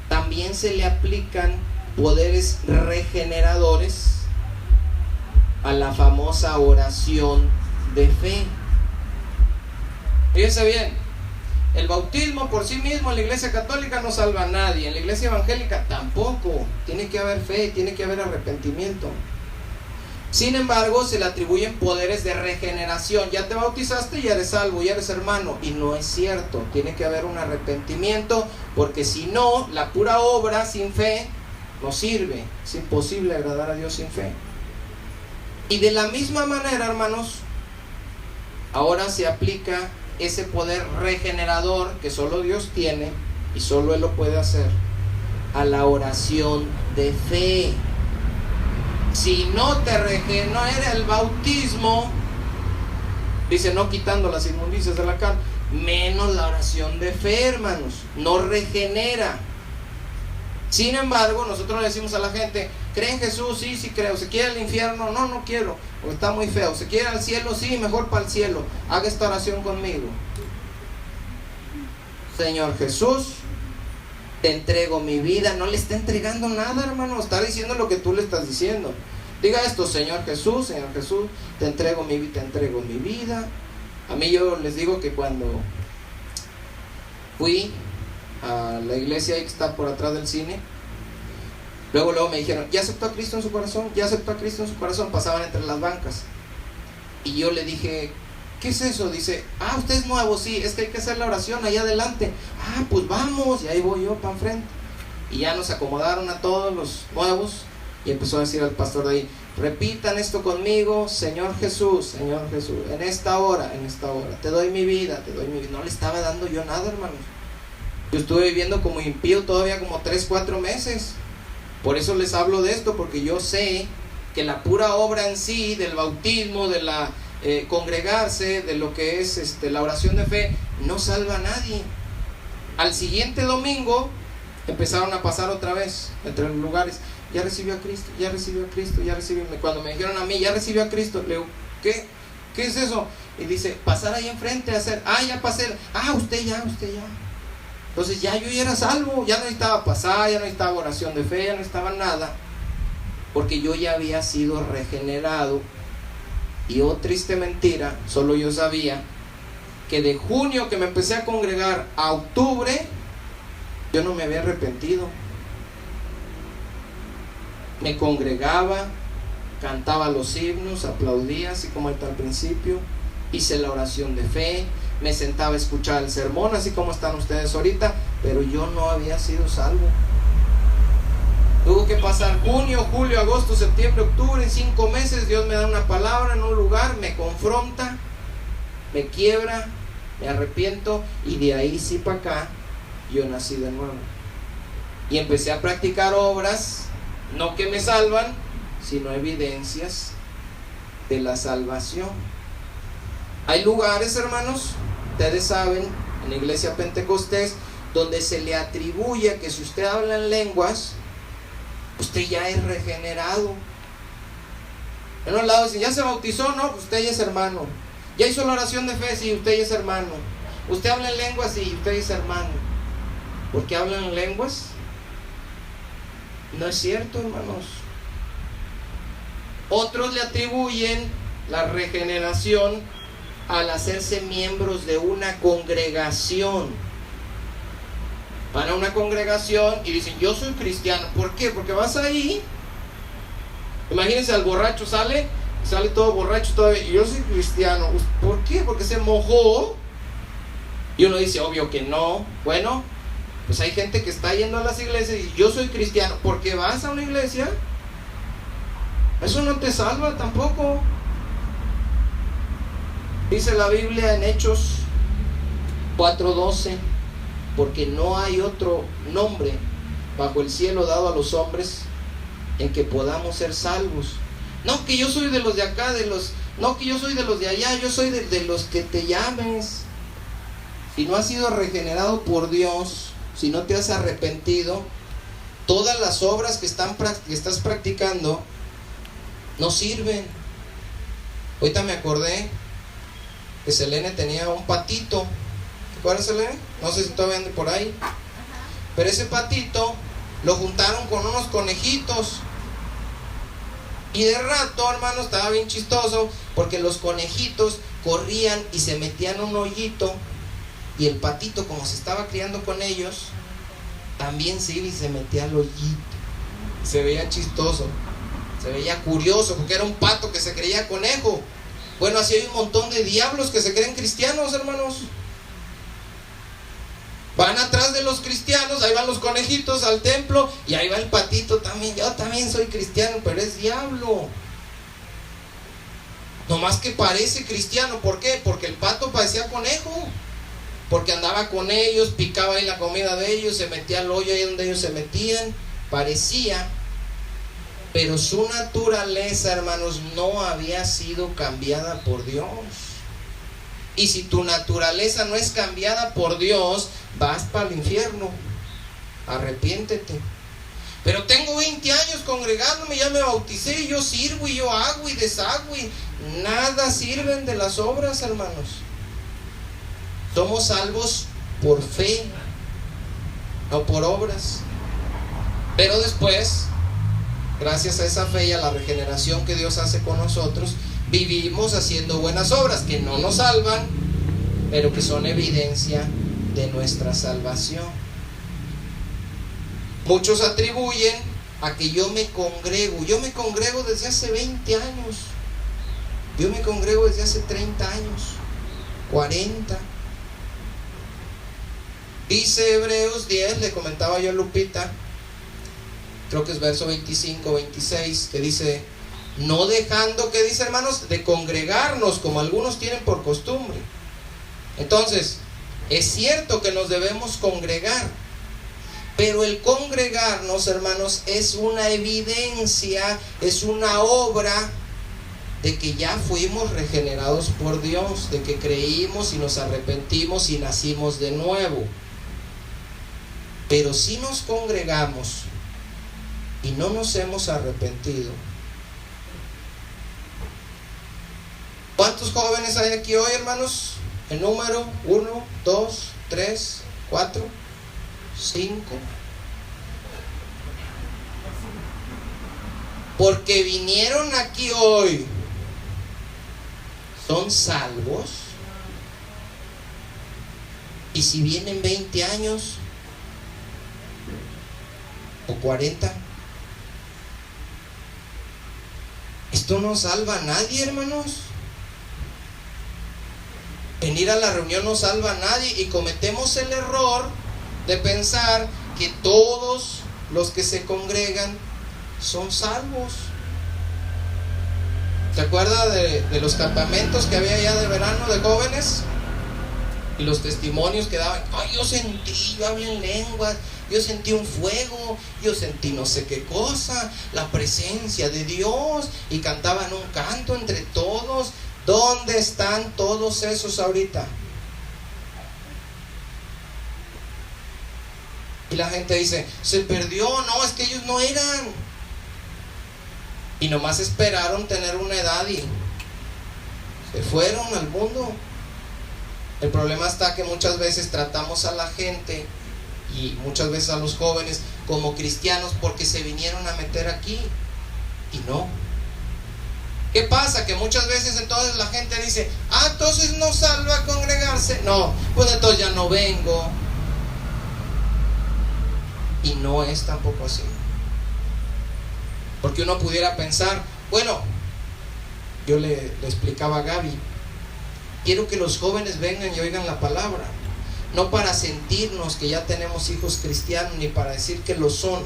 también se le aplican poderes regeneradores a la famosa oración de fe. Fíjense bien, el bautismo por sí mismo en la Iglesia Católica no salva a nadie, en la Iglesia Evangélica tampoco. Tiene que haber fe, tiene que haber arrepentimiento. Sin embargo, se le atribuyen poderes de regeneración. Ya te bautizaste, ya eres salvo, ya eres hermano. Y no es cierto, tiene que haber un arrepentimiento, porque si no, la pura obra sin fe no sirve. Es imposible agradar a Dios sin fe. Y de la misma manera, hermanos, ahora se aplica ese poder regenerador que solo Dios tiene y solo Él lo puede hacer a la oración de fe. Si no te regenera el bautismo, dice, no quitando las inmundicias de la carne, menos la oración de fe, hermanos, no regenera. Sin embargo, nosotros le decimos a la gente, ¿cree en Jesús? Sí, sí creo. ¿Se quiere al infierno? No quiero, porque está muy feo. ¿Se quiere al cielo? Sí, mejor para el cielo. Haga esta oración conmigo. Señor Jesús, te entrego mi vida. No le está entregando nada, hermano, está diciendo lo que tú le estás diciendo. Diga esto, Señor Jesús, te entrego mi vida. A mí yo les digo que cuando fui a la iglesia que está por atrás del cine, luego me dijeron, ¿ya aceptó a Cristo en su corazón? ¿Ya aceptó a Cristo en su corazón? Pasaban entre las bancas y yo le dije, ¿qué es eso? Dice, usted es nuevo, sí, es que hay que hacer la oración allá adelante. Pues vamos, y ahí voy yo para enfrente. Y ya nos acomodaron a todos los nuevos y empezó a decir al pastor de ahí, repitan esto conmigo, Señor Jesús, en esta hora, te doy mi vida. No le estaba dando yo nada, hermanos. Yo estuve viviendo como impío todavía como 3-4 meses. Por eso les hablo de esto, porque yo sé que la pura obra en sí, del bautismo, de la congregarse, de lo que es la oración de fe, no salva a nadie. Al siguiente domingo empezaron a pasar otra vez entre los lugares: ya recibió a Cristo, ya recibió a Cristo, ya recibió. Cuando me dijeron a mí, ya recibió a Cristo, le digo, ¿qué es eso? Y dice, pasar ahí enfrente a hacer, ya pasé, usted ya. Entonces ya yo ya era salvo, ya no necesitaba pasar, ya no necesitaba oración de fe, ya no necesitaba nada, porque yo ya había sido regenerado. Y oh triste mentira, solo yo sabía que de junio que me empecé a congregar a octubre, yo no me había arrepentido. Me congregaba, cantaba los himnos, aplaudía así como está al principio, hice la oración de fe, me sentaba a escuchar el sermón así como están ustedes ahorita, pero yo no había sido salvo. Tuvo que pasar junio, julio, agosto, septiembre, octubre, en 5 meses Dios me da una palabra en un lugar, me confronta, me quiebra, me arrepiento, y de ahí sí para acá yo nací de nuevo y empecé a practicar obras, no que me salvan, sino evidencias de la salvación. Hay lugares, hermanos, ustedes saben, en la iglesia Pentecostés, donde se le atribuye que si usted habla en lenguas, usted ya es regenerado. En un lado dicen, ¿ya se bautizó? No, pues usted ya es hermano. ¿Ya hizo la oración de fe? Sí, usted ya es hermano. ¿Usted habla en lenguas? Sí, usted ya es hermano. ¿Por qué hablan en lenguas? No es cierto, hermanos. Otros le atribuyen la regeneración al hacerse miembros de una congregación. Van a una congregación y dicen, yo soy cristiano. ¿Por qué? Porque vas ahí. Imagínense, al borracho sale todo borracho todavía, y yo soy cristiano. ¿Por qué? Porque se mojó. Y uno dice, obvio que no. Bueno, pues hay gente que está yendo a las iglesias y yo soy cristiano. ¿Por qué vas a una iglesia? Eso no te salva tampoco. Dice la Biblia en Hechos 4:12, porque no hay otro nombre bajo el cielo dado a los hombres en que podamos ser salvos. No que yo soy de los de acá, no que yo soy de los de allá, yo soy de los que te llames. Si no has sido regenerado por Dios, si no te has arrepentido, todas las obras que estás practicando no sirven. Ahorita me acordé que Selene tenía un patito. ¿Te acuerdas, Selene? No sé si todavía anda por ahí. Pero ese patito lo juntaron con unos conejitos. Y de rato, hermano, estaba bien chistoso, porque los conejitos corrían y se metían en un hoyito, y el patito, como se estaba criando con ellos, también se iba y se metía al hoyito. Se veía chistoso, se veía curioso, porque era un pato que se creía conejo. Bueno, así hay un montón de diablos que se creen cristianos, hermanos. Van atrás de los cristianos, ahí van los conejitos al templo, y ahí va el patito también. Yo también soy cristiano, pero es diablo. Nomás que parece cristiano. ¿Por qué? Porque el pato parecía conejo, porque andaba con ellos, picaba ahí la comida de ellos, se metía al hoyo ahí donde ellos se metían. Parecía, pero su naturaleza, hermanos, no había sido cambiada por Dios. Y si tu naturaleza no es cambiada por Dios, vas para el infierno. Arrepiéntete. Pero tengo 20 años congregándome, ya me bauticé, y yo sirvo, y yo hago y deshago, y nada sirven de las obras, hermanos. Somos salvos por fe, no por obras. Pero después, gracias a esa fe y a la regeneración que Dios hace con nosotros, vivimos haciendo buenas obras que no nos salvan, pero que son evidencia de nuestra salvación. Muchos atribuyen a que yo me congrego desde hace 20 años, yo me congrego desde hace 30 años, 40. Dice Hebreos 10, le comentaba yo a Lupita, creo que es verso 25, 26, que dice, no dejando, ¿qué dice, hermanos? De congregarnos como algunos tienen por costumbre. Entonces, es cierto que nos debemos congregar, Pero el congregarnos, hermanos, es una evidencia, es una obra de que ya fuimos regenerados por Dios, de que creímos y nos arrepentimos y nacimos de nuevo. Pero si nos congregamos y no nos hemos arrepentido. ¿Cuántos jóvenes hay aquí hoy, hermanos? El número 1, 2, 3, 4, 5. Porque vinieron aquí hoy, ¿son salvos? Y si vienen 20 años o 40, esto no salva a nadie, hermanos. Venir a la reunión no salva a nadie, y cometemos el error de pensar que todos los que se congregan son salvos. ¿Se acuerda de los campamentos que había allá de verano de jóvenes? Y los testimonios que daban: ay, yo sentí, yo hablé en lenguas, yo sentí un fuego, yo sentí no sé qué cosa, la presencia de Dios, y cantaban un canto entre todos. ¿Dónde están todos esos ahorita? Y la gente dice: se perdió. No, es que ellos no eran, y nomás esperaron tener una edad y se fueron al mundo. El problema está que muchas veces tratamos a la gente, y muchas veces a los jóvenes, como cristianos porque se vinieron a meter aquí, y no. ¿Qué pasa? Que muchas veces entonces la gente dice: ah, entonces no salva congregarse. No, pues entonces ya no vengo. Y no es tampoco así. Porque uno pudiera pensar: bueno, yo le explicaba a Gaby, quiero que los jóvenes vengan y oigan la palabra, no para sentirnos que ya tenemos hijos cristianos, ni para decir que lo son,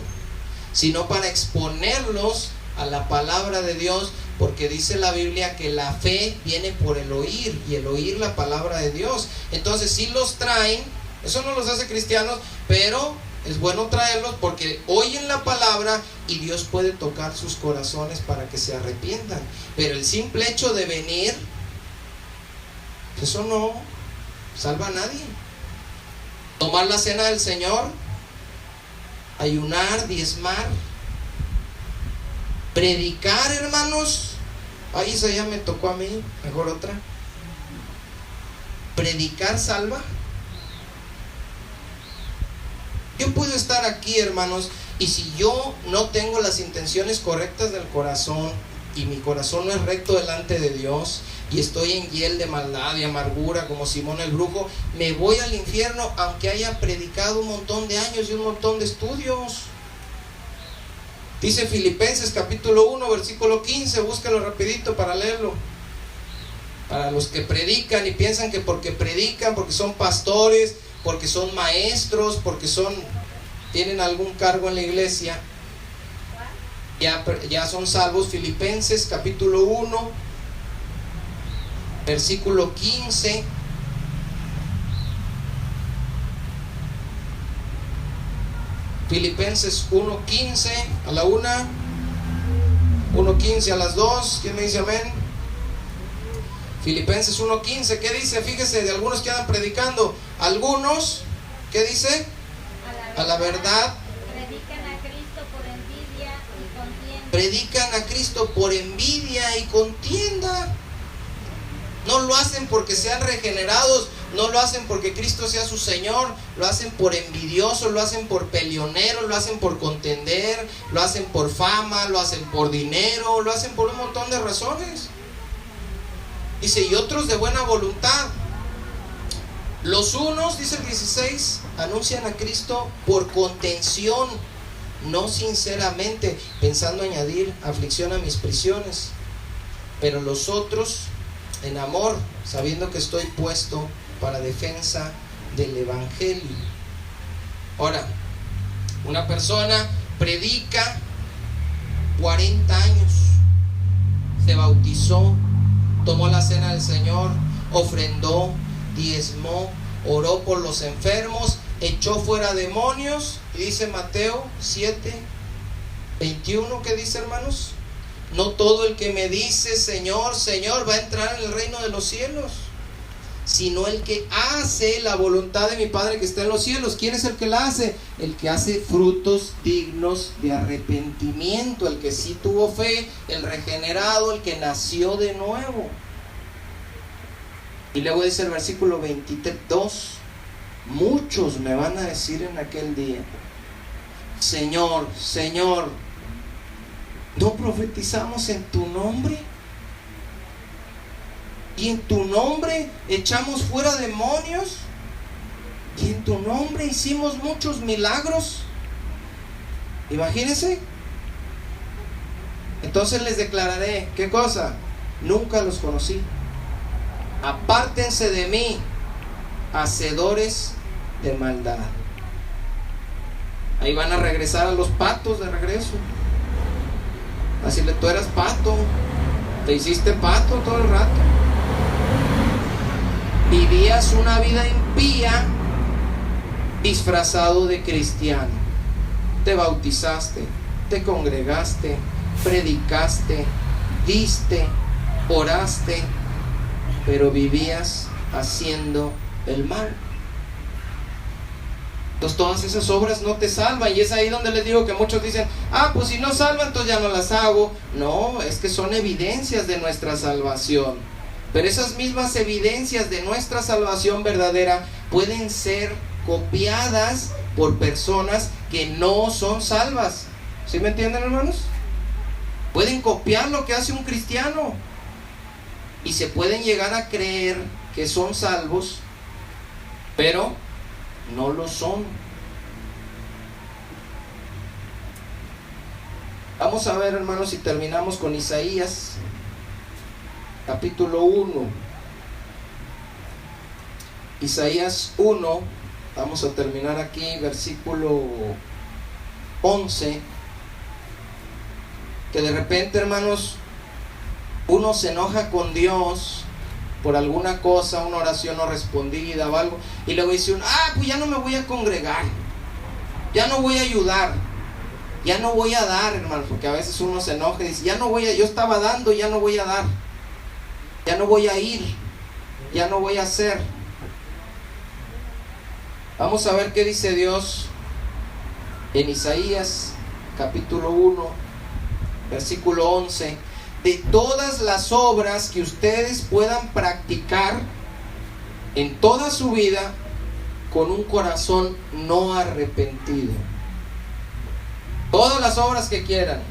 sino para exponerlos a la palabra de Dios, porque dice la Biblia que la fe viene por el oír, y el oír la palabra de Dios. Entonces sí los traen, eso no los hace cristianos, pero es bueno traerlos porque oyen la palabra y Dios puede tocar sus corazones para que se arrepientan. Pero el simple hecho de venir, eso no salva a nadie. Tomar la cena del Señor, ayunar, diezmar, predicar, hermanos. Ahí esa ya me tocó a mí, mejor otra. Predicar salva. Yo puedo estar aquí, hermanos, y si yo no tengo las intenciones correctas del corazón, y mi corazón no es recto delante de Dios, y estoy en hiel de maldad y amargura como Simón el brujo, me voy al infierno aunque haya predicado un montón de años y un montón de estudios. Dice Filipenses capítulo 1 versículo 15, búscalo rapidito para leerlo. Para los que predican y piensan que porque predican, porque son pastores, porque son maestros, porque tienen algún cargo en la iglesia, ya son salvos. Filipenses capítulo 1 versículo 15. Filipenses 1:15 a la 1, 1:15 a las 2. ¿Quién me dice amén? Filipenses 1:15, ¿qué dice? Fíjese, de algunos que andan predicando, algunos, ¿qué dice? A la verdad. Predican a Cristo por envidia y contienda. Predican a Cristo por envidia y contienda. No lo hacen porque sean regenerados, no lo hacen porque Cristo sea su Señor, lo hacen por envidiosos, lo hacen por peleoneros, lo hacen por contender, lo hacen por fama, lo hacen por dinero, lo hacen por un montón de razones. Dice, y otros de buena voluntad. Los unos, dice el 16, anuncian a Cristo por contención, no sinceramente, pensando añadir aflicción a mis prisiones. Pero los otros, en amor, sabiendo que estoy puesto para defensa del evangelio. Ahora, una persona predica 40 años, se bautizó, tomó la cena del Señor, ofrendó, diezmó, oró por los enfermos, echó fuera demonios, y dice Mateo 7:21, ¿qué dice, hermanos? No todo el que me dice Señor, Señor va a entrar en el reino de los cielos, sino el que hace la voluntad de mi Padre que está en los cielos. ¿Quién es el que la hace? El que hace frutos dignos de arrepentimiento, el que sí tuvo fe, el regenerado, el que nació de nuevo. Y luego dice el versículo 22, muchos me van a decir en aquel día, Señor, Señor, ¿no profetizamos en tu nombre? Y en tu nombre echamos fuera demonios, y en tu nombre hicimos muchos milagros. Imagínense. Entonces les declararé, ¿qué cosa? Nunca los conocí. Apártense de mí, hacedores de maldad. Ahí van a regresar a los patos de regreso. Así tú eras pato, te hiciste pato todo el rato. Vivías una vida impía disfrazado de cristiano. Te bautizaste, te congregaste, predicaste, diste, oraste, pero vivías haciendo el mal. Entonces todas esas obras no te salvan, y es ahí donde les digo que muchos dicen, pues si no salvan, entonces ya no las hago. No, es que son evidencias de nuestra salvación. Pero esas mismas evidencias de nuestra salvación verdadera pueden ser copiadas por personas que no son salvas. ¿Sí me entienden, hermanos? Pueden copiar lo que hace un cristiano y se pueden llegar a creer que son salvos, pero no lo son. Vamos a ver, hermanos, si terminamos con Isaías capítulo 1. Isaías 1, vamos a terminar aquí, versículo 11. Que de repente, hermanos, uno se enoja con Dios por alguna cosa, una oración no respondida o algo, y luego dice uno, pues ya no me voy a congregar, ya no voy a ayudar, ya no voy a dar, hermanos, porque a veces uno se enoja y dice, yo estaba dando, ya no voy a dar, ya no voy a ir, ya no voy a hacer. Vamos a ver qué dice Dios en Isaías capítulo 1, versículo 11. De todas las obras que ustedes puedan practicar en toda su vida con un corazón no arrepentido. Todas las obras que quieran,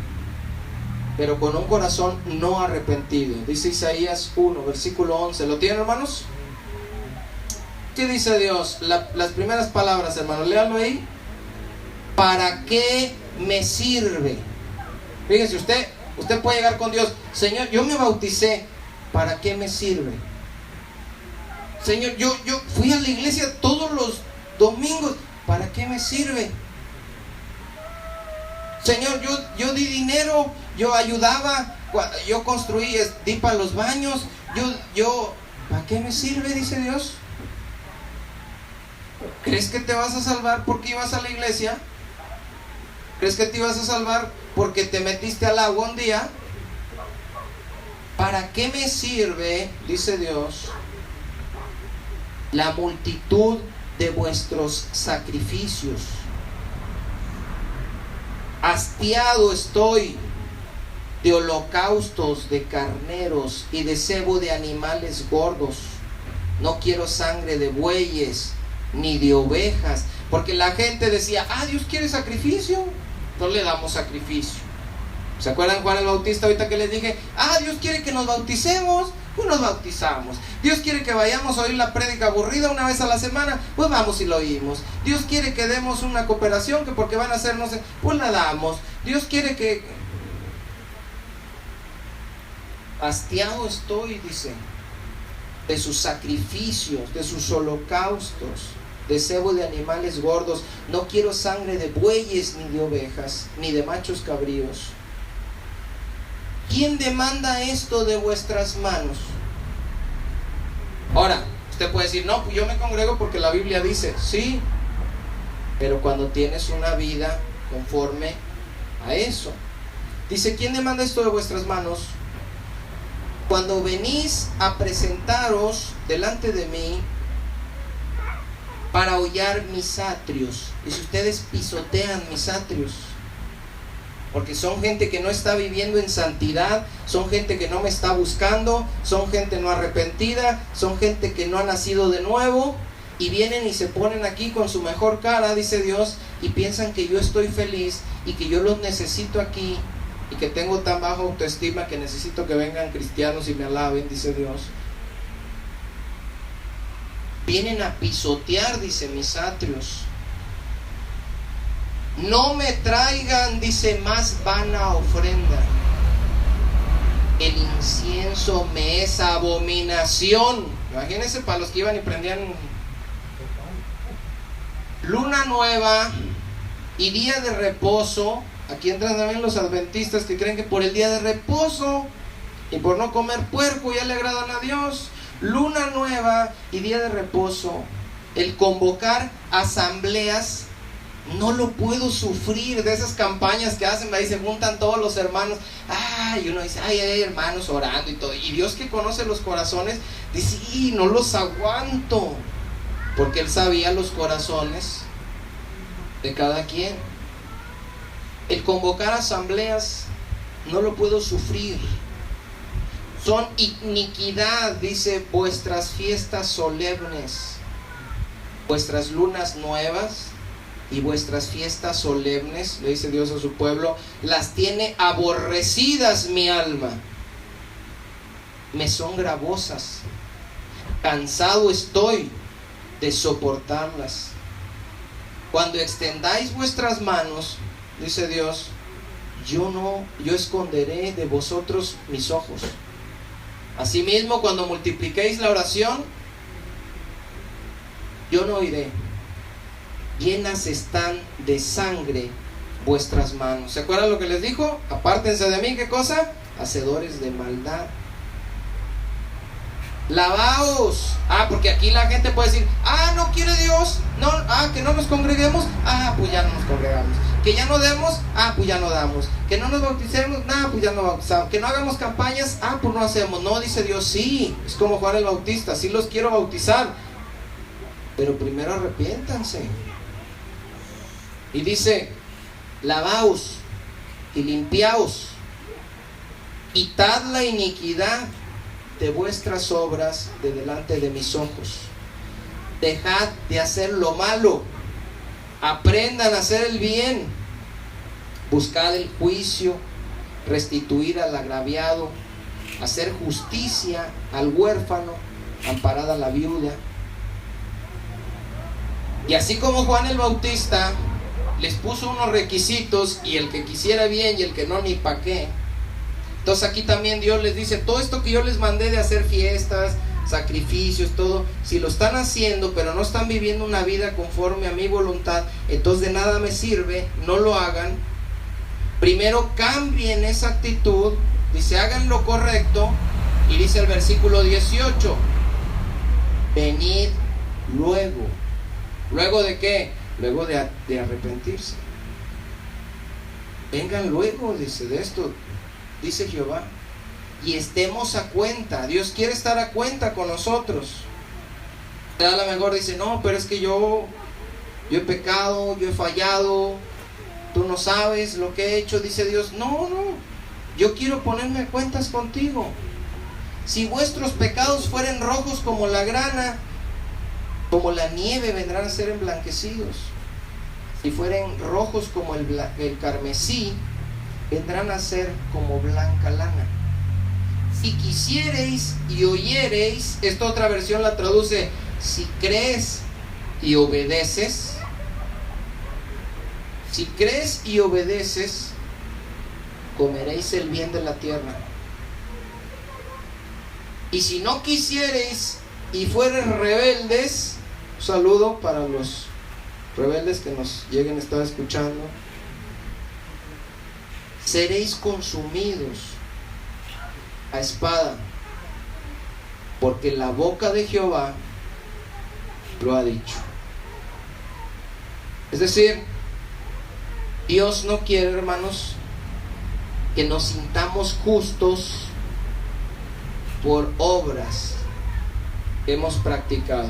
pero con un corazón no arrepentido. Dice Isaías 1, versículo 11. ¿Lo tienen, hermanos? ¿Qué dice Dios? Las primeras palabras, hermanos, léanlo ahí. ¿Para qué me sirve? Fíjense, usted puede llegar con Dios. Señor, yo me bauticé, ¿para qué me sirve? Señor, yo fui a la iglesia todos los domingos, ¿para qué me sirve? Señor, yo di dinero, yo ayudaba, yo construí, di para los baños, yo ¿para qué me sirve? Dice Dios. ¿Crees que te vas a salvar porque ibas a la iglesia? ¿Crees que te ibas a salvar porque te metiste al agua un día? ¿Para qué me sirve, dice Dios, la multitud de vuestros sacrificios? Hastiado estoy de holocaustos de carneros y de cebo de animales gordos. No quiero sangre de bueyes ni de ovejas, porque la gente decía, Dios quiere sacrificio, no le damos sacrificio. ¿Se acuerdan Juan el Bautista ahorita que les dije? Dios quiere que nos bauticemos, pues nos bautizamos. Dios quiere que vayamos a oír la prédica aburrida una vez a la semana, pues vamos y lo oímos. Dios quiere que demos una cooperación, que porque van a hacer no sé, pues la damos. Dios quiere que... Hastiado estoy, dice, de sus sacrificios, de sus holocaustos, de cebo de animales gordos. No quiero sangre de bueyes ni de ovejas, ni de machos cabríos. ¿Quién demanda esto de vuestras manos? Ahora, usted puede decir, no, pues yo me congrego porque la Biblia dice, sí, pero cuando tienes una vida conforme a eso. Dice, ¿quién demanda esto de vuestras manos? Cuando venís a presentaros delante de mí para hollar mis atrios. Y si ustedes pisotean mis atrios, porque son gente que no está viviendo en santidad, son gente que no me está buscando, son gente no arrepentida, son gente que no ha nacido de nuevo, y vienen y se ponen aquí con su mejor cara, dice Dios, y piensan que yo estoy feliz y que yo los necesito aquí, y que tengo tan baja autoestima que necesito que vengan cristianos y me alaben, dice Dios. Vienen a pisotear, dice, mis atrios. No me traigan, dice, más vana ofrenda. El incienso me es abominación. Imagínense para los que iban y prendían luna nueva y día de reposo. Aquí entran también los adventistas que creen que por el día de reposo y por no comer puerco ya le agradan a Dios. Luna nueva y día de reposo. El convocar asambleas, no lo puedo sufrir. De esas campañas que hacen, ahí se juntan todos los hermanos. Y uno dice, hay hermanos orando y todo. Y Dios, que conoce los corazones, dice, no los aguanto. Porque Él sabía los corazones de cada quien. El convocar asambleas, no lo puedo sufrir. Son iniquidad, dice, vuestras fiestas solemnes, vuestras lunas nuevas y vuestras fiestas solemnes, le dice Dios a su pueblo, las tiene aborrecidas mi alma. Me son gravosas. Cansado estoy de soportarlas. Cuando extendáis vuestras manos, dice Dios, yo esconderé de vosotros mis ojos. Asimismo, cuando multipliquéis la oración, yo no oiré. Llenas están de sangre vuestras manos. ¿Se acuerdan lo que les dijo? Apártense de mí, ¿qué cosa? Hacedores de maldad. Lavaos. Porque aquí la gente puede decir, no quiere Dios, no, que no nos congreguemos, pues ya no nos congregamos. Que ya no demos, pues ya no damos. Que no nos bauticemos, pues ya no bautizamos. Que no hagamos campañas, pues no hacemos. No, dice Dios, sí, es como Juan el Bautista, sí los quiero bautizar, pero primero arrepiéntanse. Y dice, lavaos y limpiaos, quitad la iniquidad de vuestras obras de delante de mis ojos. Dejad de hacer lo malo, aprendan a hacer el bien, buscad el juicio, restituir al agraviado, hacer justicia al huérfano, amparad a la viuda. Y así como Juan el Bautista les puso unos requisitos, y el que quisiera bien y el que no, ni pa' qué. Entonces aquí también Dios les dice, todo esto que yo les mandé de hacer fiestas, sacrificios, todo, si lo están haciendo pero no están viviendo una vida conforme a mi voluntad, entonces de nada me sirve, no lo hagan. Primero cambien esa actitud, dice, hagan lo correcto, y dice el versículo 18, venid luego. ¿Luego de qué? Luego de arrepentirse. Vengan luego, dice, de esto, dice Jehová, y estemos a cuenta. Dios quiere estar a cuenta con nosotros. A lo mejor dice, no, pero es que yo he pecado, yo he fallado, tú no sabes lo que he hecho. Dice Dios, no, yo quiero ponerme a cuentas contigo. Si vuestros pecados fueren rojos como la grana, como la nieve vendrán a ser emblanquecidos. Si fueren rojos como el carmesí, vendrán a ser como blanca lana. Si quisiereis y oyereis, esta otra versión la traduce, si crees y obedeces. Si crees y obedeces, comeréis el bien de la tierra. Y si no quisiereis y fuereis rebeldes, un saludo para los rebeldes que nos lleguen a estar escuchando, seréis consumidos a espada, porque la boca de Jehová lo ha dicho. Es decir, Dios no quiere, hermanos, que nos sintamos justos por obras que hemos practicado,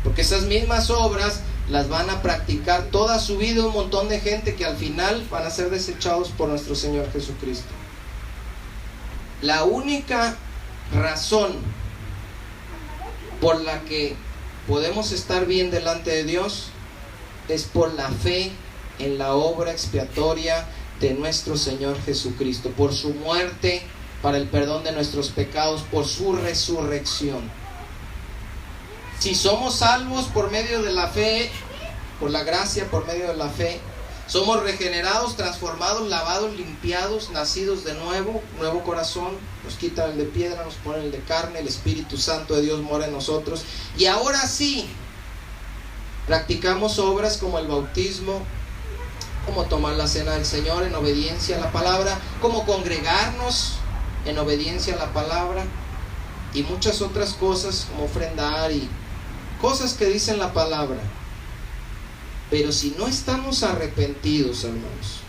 porque esas mismas obras las van a practicar toda su vida un montón de gente que al final van a ser desechados por nuestro Señor Jesucristo. La única razón por la que podemos estar bien delante de Dios es por la fe en la obra expiatoria de nuestro Señor Jesucristo, por su muerte para el perdón de nuestros pecados, por su resurrección. Si somos salvos por medio de la fe, por la gracia, por medio de la fe, somos regenerados, transformados, lavados, limpiados, nacidos de nuevo, nuevo corazón, nos quitan el de piedra, nos ponen el de carne, el Espíritu Santo de Dios mora en nosotros, y ahora sí, practicamos obras como el bautismo, como tomar la cena del Señor en obediencia a la palabra, como congregarnos en obediencia a la palabra, y muchas otras cosas como ofrendar y cosas que dicen la palabra. Pero si no estamos arrepentidos, hermanos,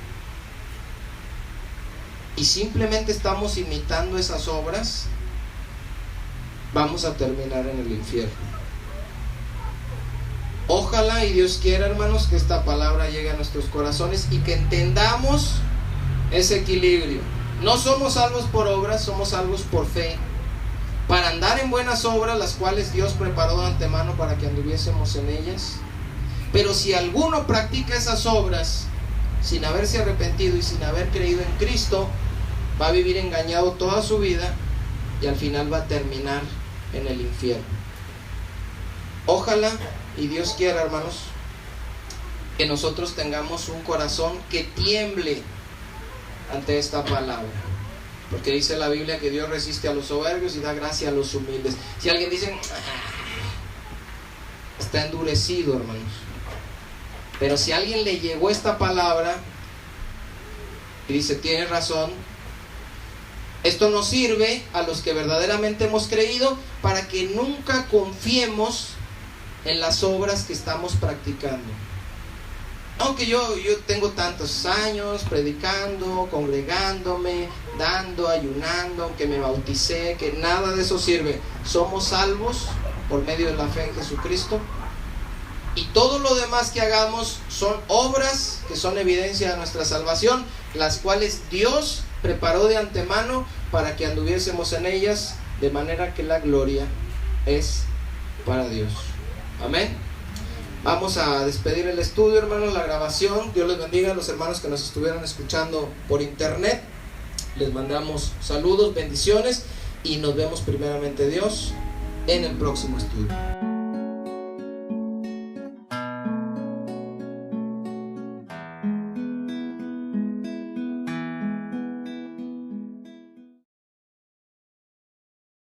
y simplemente estamos imitando esas obras, vamos a terminar en el infierno. Ojalá y Dios quiera, hermanos, que esta palabra llegue a nuestros corazones y que entendamos ese equilibrio. No somos salvos por obras, somos salvos por fe, para andar en buenas obras, las cuales Dios preparó de antemano para que anduviésemos en ellas. Pero si alguno practica esas obras sin haberse arrepentido y sin haber creído en Cristo, va a vivir engañado toda su vida y al final va a terminar en el infierno. Ojalá y Dios quiera, hermanos, que nosotros tengamos un corazón que tiemble ante esta palabra, porque dice la Biblia que Dios resiste a los soberbios y da gracia a los humildes. Si alguien dice, está endurecido, hermanos. Pero si a alguien le llegó esta palabra y dice, tiene razón, esto nos sirve a los que verdaderamente hemos creído para que nunca confiemos en las obras que estamos practicando. Aunque yo tengo tantos años predicando, congregándome, dando, ayunando, aunque me bauticé, que nada de eso sirve. Somos salvos por medio de la fe en Jesucristo. Y todo lo demás que hagamos son obras que son evidencia de nuestra salvación, las cuales Dios preparó de antemano para que anduviésemos en ellas, de manera que la gloria es para Dios. Amén. Vamos a despedir el estudio, hermanos, la grabación. Dios les bendiga a los hermanos que nos estuvieron escuchando por internet. Les mandamos saludos, bendiciones y nos vemos primeramente Dios en el próximo estudio.